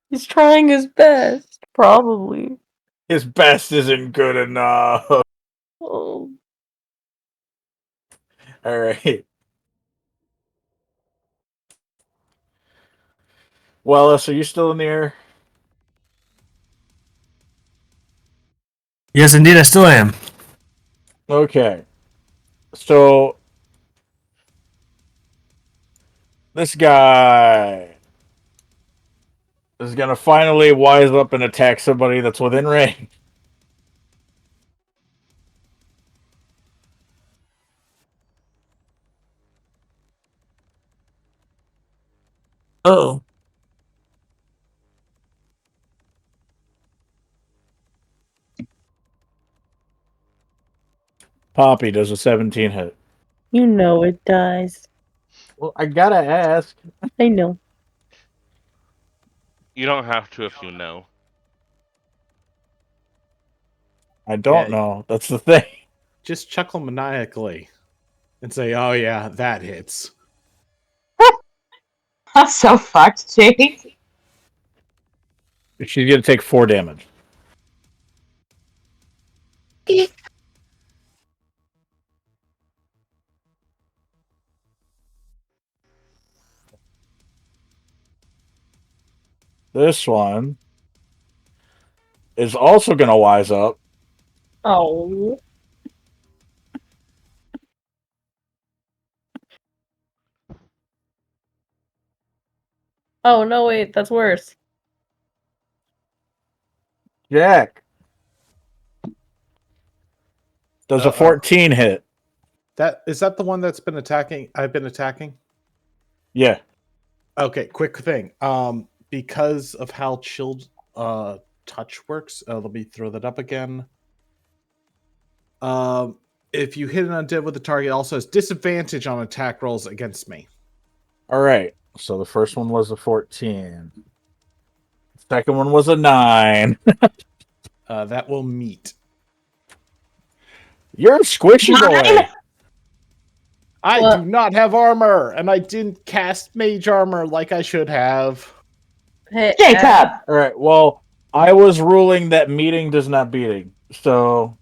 He's trying his best, probably. His best isn't good enough. Oh. All right. Wallace, are you still in the air? Yes, indeed, I still am. Okay. So this guy is gonna finally wise up and attack somebody that's within range. Oh. Poppy, does a 17 hit? You know it does. Well, I gotta ask. I know. You don't have to if you know. I don't Yeah. know. That's the thing. Just chuckle maniacally and say, "Oh yeah, that hits." That's so fucked, Jake. She's gonna take 4 damage. This one is also gonna wise up. Oh. Oh no! Wait, that's worse. Jack, does a Uh-oh. 14 hit? That is that the one that's been attacking? I've been attacking. Yeah. Okay, quick thing. Because of how chilled touch works, let me throw that up again. If you hit an undead with the target, it also has disadvantage on attack rolls against me. All right. So the first one was a 14. Second one was a 9. That will meet. You're a squishy 9? boy. I What? do not have armor, and I didn't cast mage armor like I should have. Hey, Jacob! All right. Well, I was ruling that meeting does not beating, so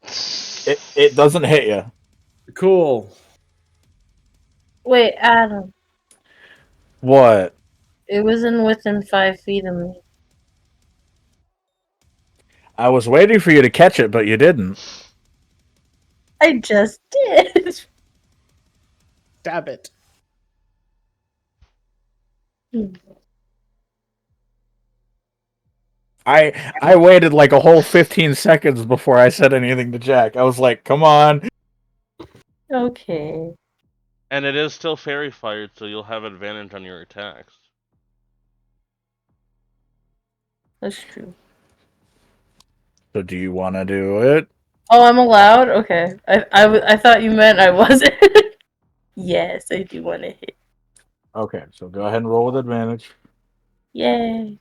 it doesn't hit you. Cool. wait, Adam. What? It was in within 5 feet of me. I was waiting for you to catch it, but you didn't. I just did. Stab it. I waited like a whole 15 seconds before I said anything to Jack. I was like, "Come on." Okay, And it is still fairy fired, so you'll have advantage on your attacks. that's true. So do you want to do it? Oh, I'm allowed? Okay. I thought you meant I wasn't. Yes, I do want to hit. Okay, so go ahead and roll with advantage. Yay.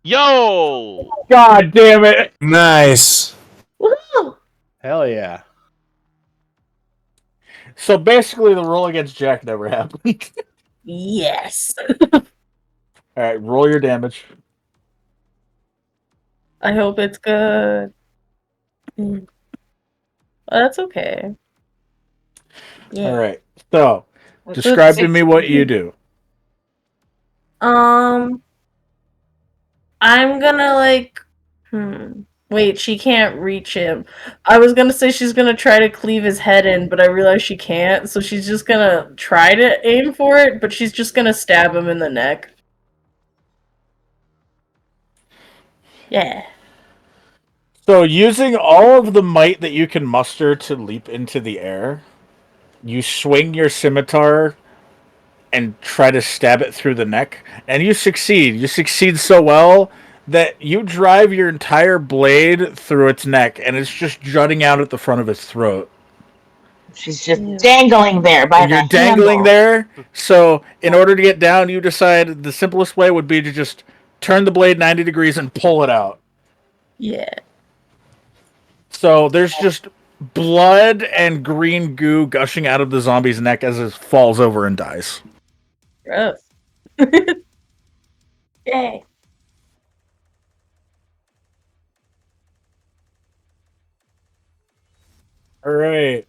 Yo! God damn it! Nice. Woo! Hell yeah. So basically, the roll against Jack never happened. Yes. All right, roll your damage. I hope it's good. Well, that's okay. Yeah. All right. So What's describe it? to me what you do. I'm gonna Wait, she can't reach him. I was gonna say she's gonna try to cleave his head in, but I realize she can't, so she's just gonna try to aim for it, but she's just gonna stab him in the neck. Yeah. So using all of the might that you can muster to leap into the air, you swing your scimitar and try to stab it through the neck, and you succeed. You succeed so well that you drive your entire blade through its neck, and it's just jutting out at the front of its throat. She's just Yeah. dangling there by And the you're dangling handle. there, so in order to get down, you decide the simplest way would be to just turn the blade 90 degrees and pull it out. Yeah. So there's just blood and green goo gushing out of the zombie's neck as it falls over and dies. Gross. Yay. All right.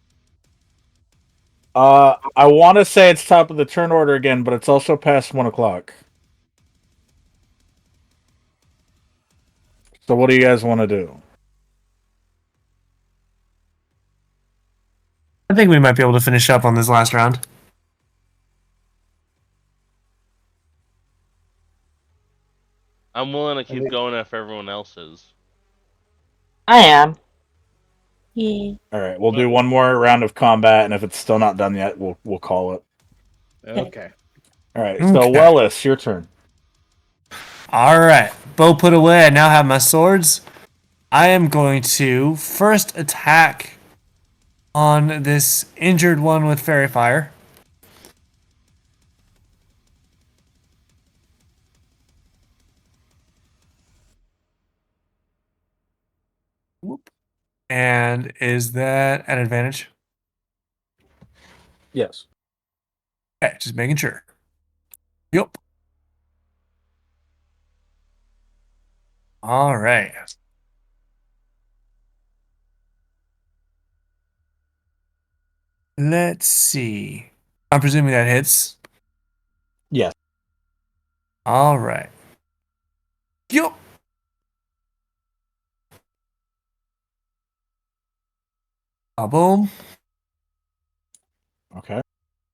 I want to say it's top of the turn order again, but it's also past 1 o'clock. So what do you guys want to do? I think we might be able to finish up on this last round. I'm willing to keep think- going if everyone else is. I am. Yeah. All right, we'll do one more round of combat, and if it's still not done yet, we'll call it. Okay. All right. So Okay. Wellis, your turn. All right. Bow put away. I now have my swords. I am going to first attack on this injured one with fairy fire. Whoop. And is that an advantage? Yes. Okay, just making sure. Yep. All right. Let's see. I'm presuming that hits. Yes. All right. Yep. Boom. Okay.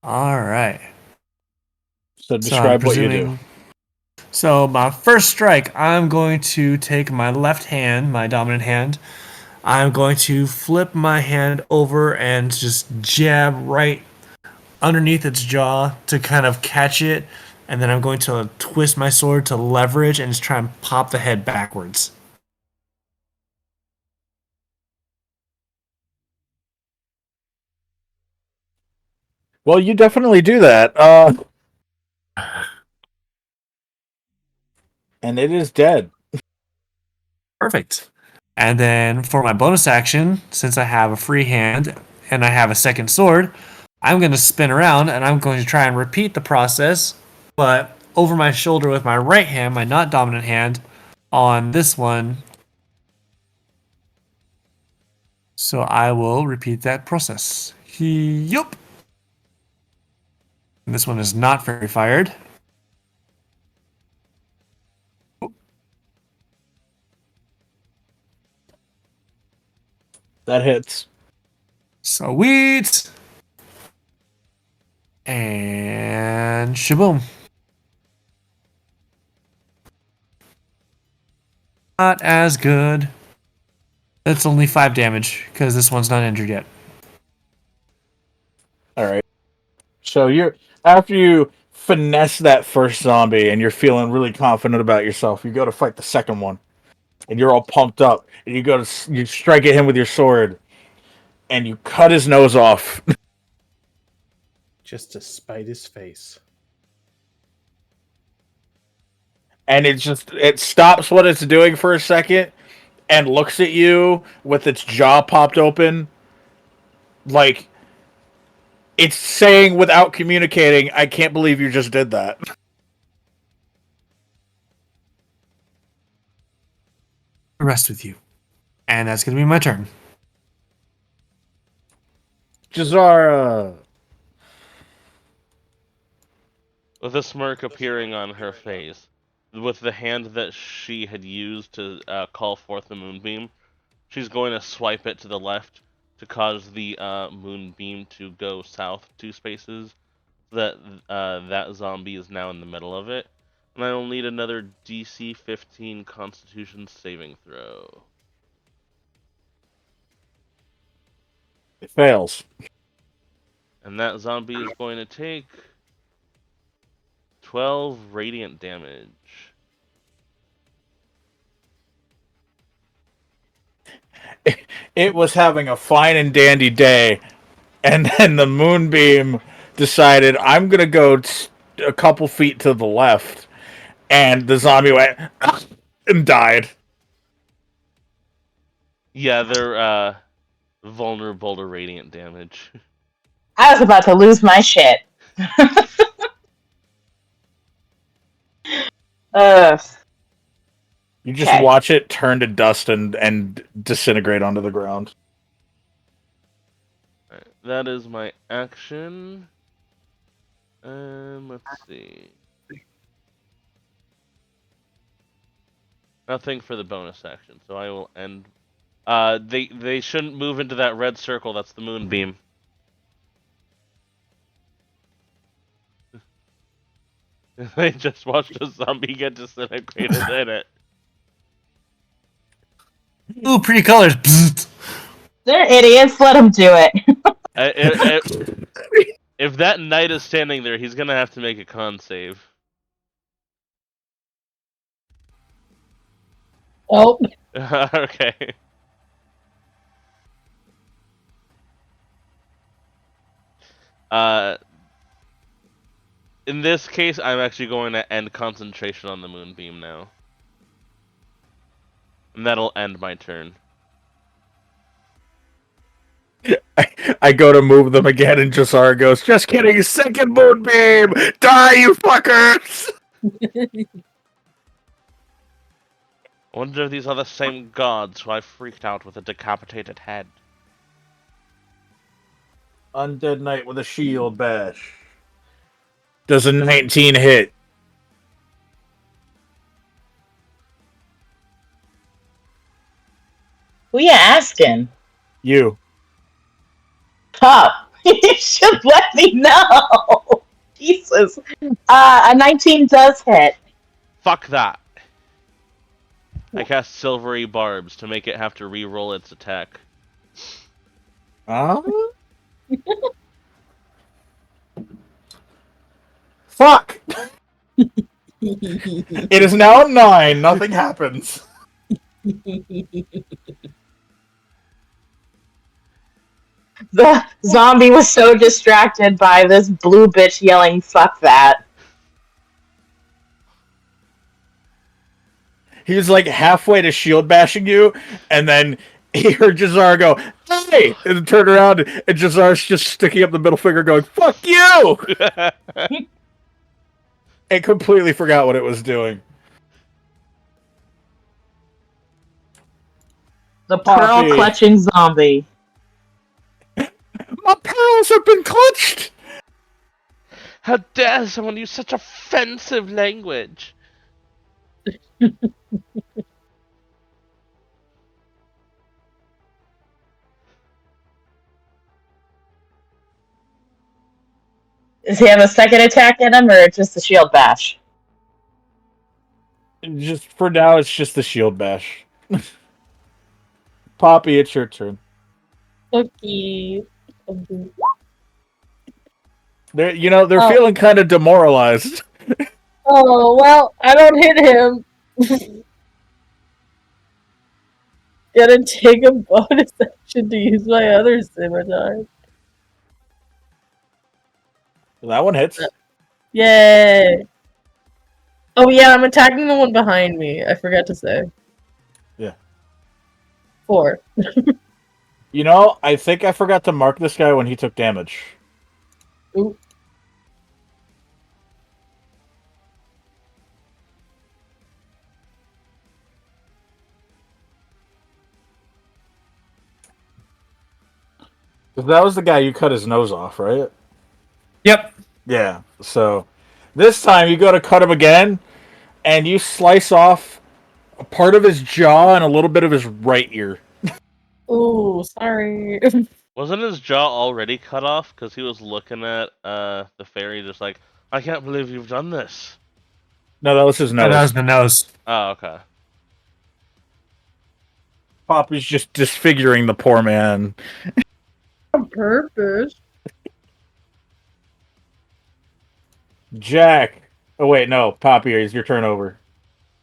All right. So So I'm describe what you do. presuming. So my first strike, I'm going to take my left hand, my dominant hand. I'm going to flip my hand over and just jab right underneath its jaw to kind of catch it. And then I'm going to twist my sword to leverage and just try and pop the head backwards. Well, you definitely do that. And it is dead. Perfect. And then for my bonus action, since I have a free hand and I have a second sword, I'm going to spin around and I'm going to try and repeat the process, but over my shoulder with my right hand, my not dominant hand, on this one. So I will repeat that process. Yup. This one is not very fired. That hits. Sweet. And shaboom. Not as good. That's only 5 damage because this one's not injured yet. All right. So you're after you finesse that first zombie and you're feeling really confident about yourself, you go to fight the second one, and you're all pumped up, and you strike at him with your sword, and you cut his nose off. Just to spite his face. And it stops what it's doing for a second and looks at you with its jaw popped open, like it's saying without communicating, "I can't believe you just did that." Rest with you. And that's going to be my turn. Jazara. With a smirk appearing on her face, with the hand that she had used to call forth the moonbeam, she's going to swipe it to the left to cause the moonbeam to go south 2 spaces. That that zombie is now in the middle of it, and I will need another DC 15 Constitution saving throw. It fails. And that zombie is going to take 12 radiant damage. It was having a fine and dandy day, and then the moonbeam decided I'm gonna go a couple feet to the left, and the zombie went and died. Yeah, they're vulnerable to radiant damage. I was about to lose my shit. Ugh. You just Okay. watch it turn to dust and disintegrate onto the ground. Alright, that is my action. Let's see. Nothing for the bonus action, so I will end. They shouldn't move into that red circle. That's the moonbeam. They just watched a zombie get disintegrated in it. Ooh, pretty colors. Bzzzt. They're idiots. Let them do it. If that knight is standing there, he's gonna have to make a con save. Oh, Okay. Uh, in this case, I'm actually going to end concentration on the moonbeam now. And that'll end my turn. I go to move them again, and Jazar goes, "Just kidding, second moonbeam! Die, you fuckers!" I wonder if these are the same gods who I freaked out with a decapitated head. Undead Knight with a shield bash. Does a 19 hit? Who you asking? You. Pup. You should let me know. Jesus. A 19 does hit. Fuck that! I cast Silvery Barbs to make it have to re-roll its attack. Fuck! It is now 9. Nothing happens. The zombie was so distracted by this blue bitch yelling, "Fuck that." He was like halfway to shield bashing you, and then he heard Jazar go, "Hey!" and then turned around, and Jazar's just sticking up the middle finger going, "Fuck you!" and completely forgot what it was doing. The Poppy. pearl-clutching zombie. My pearls have been clutched! How dare someone use such offensive language? Does he have a second attack in him, or just the shield bash? Just for now, it's just the shield bash. Poppy, it's your turn. Okay. They're Oh. feeling kind of demoralized. Oh, well, I don't hit him. Gotta take a bonus action to use my other scimitar. That one hits. Yay! Oh yeah, I'm attacking the one behind me. I forgot to say. Yeah. 4. I think I forgot to mark this guy when he took damage. Ooh. That was the guy you cut his nose off, right? Yep. Yeah. So this time you go to cut him again, and you slice off a part of his jaw and a little bit of his right ear. Ooh, sorry. Wasn't his jaw already cut off? Because he was looking at the fairy just like, I can't believe you've done this. No, that was his No, nose. that was the nose. Oh, okay. Poppy's just disfiguring the poor man. On purpose. Jack. Oh wait, no, Poppy, is your turn over?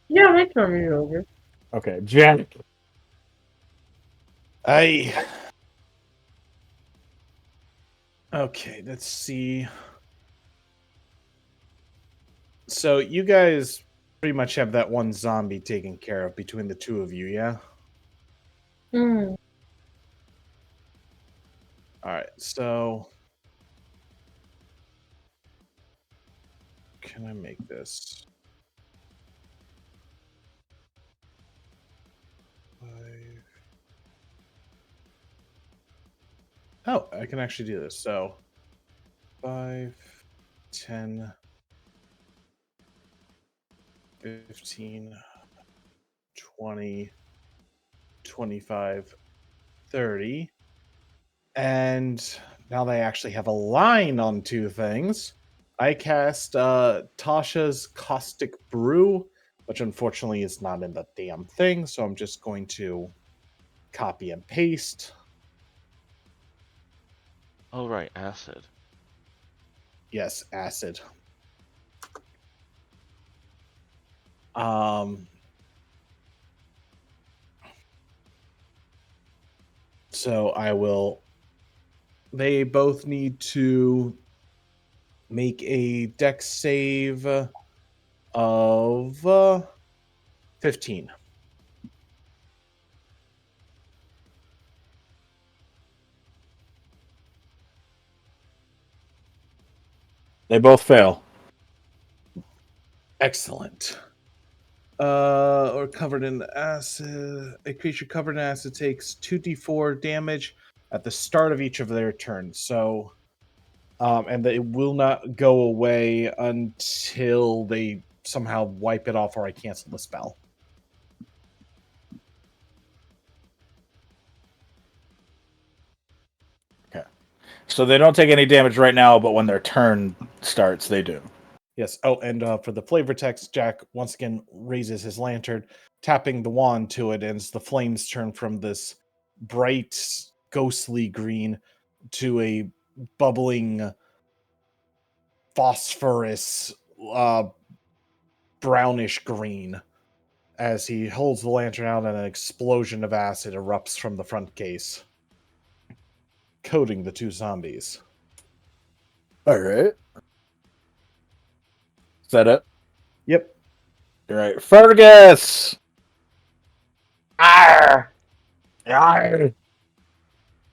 Yeah, my turn is over. Okay, Jack. Okay, let's see. So you guys pretty much have that one zombie taken care of between the two of you, yeah? Hmm. Alright, so can I make this? 5. Oh, I can actually do this. So 5, 10, 15, 20, 25, 30. And now they actually have a line on 2 things. I cast Tasha's Caustic Brew, which unfortunately is not in the damn thing, so I'm just going to copy and paste. Oh, right, acid. Yes, acid. So I will. They both need to make a dex save of 15. They both fail. Excellent. Or covered in acid. A creature covered in acid takes 2d4 damage at the start of each of their turns. So, and it will not go away until they somehow wipe it off or I cancel the spell. So they don't take any damage right now, but when their turn starts, they do. Yes. Oh, and for the flavor text, Jack once again raises his lantern, tapping the wand to it, and the flames turn from this bright, ghostly green to a bubbling, phosphorus, brownish green. As he holds the lantern out, and an explosion of acid erupts from the front case, coating the two zombies. All right. Is that it? Yep. All right. Fergus! Arr! Arr!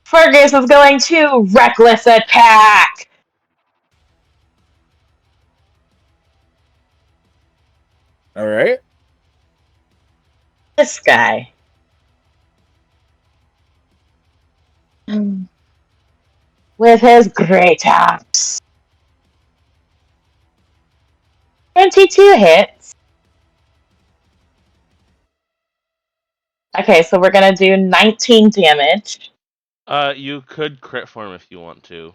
Fergus is going to reckless attack. All right. This guy. With his great axe. 22 hits. Okay, so we're gonna do 19 damage. You could crit for him if you want to.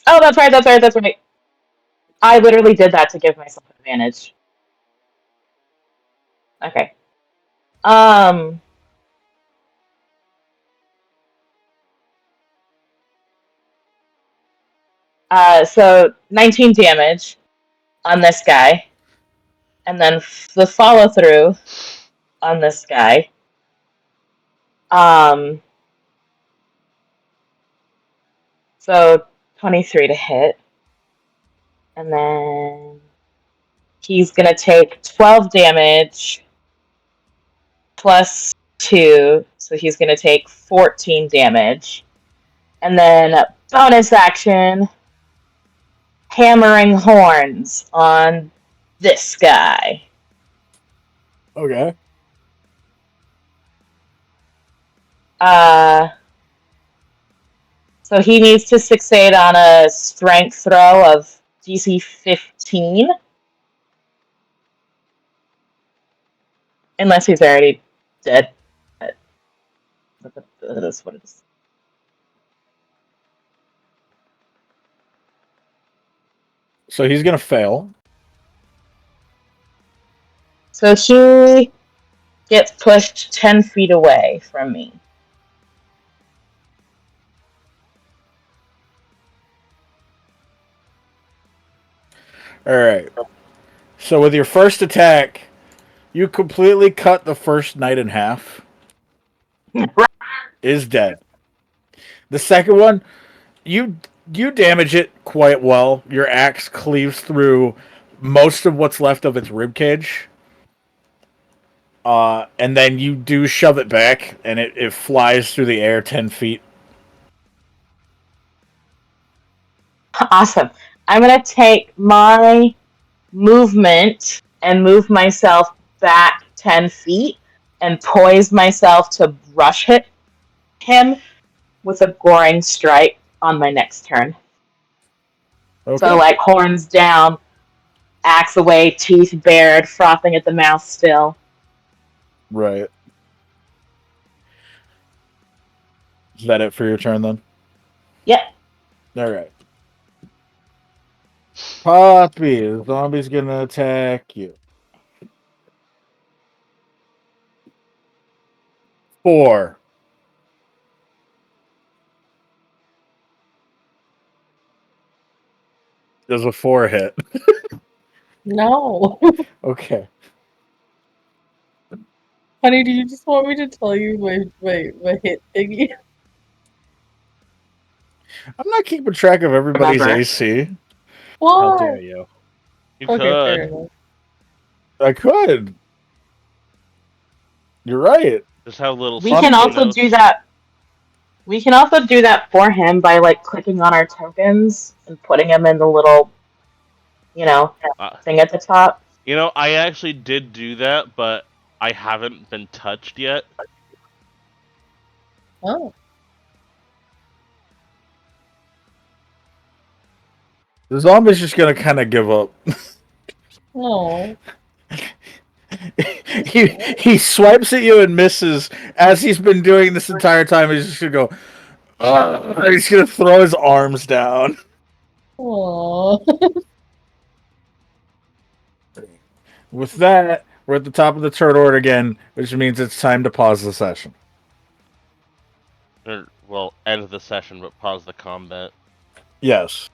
Oh, that's right. I literally did that to give myself advantage. Okay. So 19 damage on this guy. And then the follow through on this guy. So 23 to hit. And then he's gonna take 12 damage plus 2. So he's gonna take 14 damage. And then bonus action, hammering horns on this guy. Okay. So he needs to succeed on a strength throw of DC 15. Unless he's already dead. That's what it is. So he's going to fail. So he gets pushed 10 feet away from me. All right. So with your first attack, you completely cut the first knight in half. Is dead. The second one, you damage it quite well. Your axe cleaves through most of what's left of its ribcage. And then you do shove it back, and it flies through the air 10 feet. Awesome. I'm going to take my movement and move myself back 10 feet and poise myself to rush hit him with a goring strike on my next turn. Okay. So, like, horns down, axe away, teeth bared, frothing at the mouth still. Right. Is that it for your turn then? Yep. All right. Poppy, the zombie's gonna attack you. 4. Does a 4 hit? No. Okay. Honey, do you just want me to tell you my hit thingy? I'm not keeping track of everybody's Remember. AC. How dare What? you? You Okay, fair could. enough. I could. You're right. Just have little We can sticky also do notes. that. We can also do that for him by like clicking on our tokens and putting them in the little, you know, Uh, thing at the top. I actually did do that, but I haven't been touched yet. Oh. The zombie's just gonna kind of give up. Oh. he swipes at you and misses, as he's been doing this entire time. He's just gonna go. He's gonna throw his arms down. Oh. With that, we're at the top of the turn order again, which means it's time to pause the session. Or, well, end the session, but pause the combat. Yes.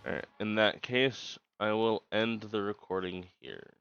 Alright, in that case, I will end the recording here.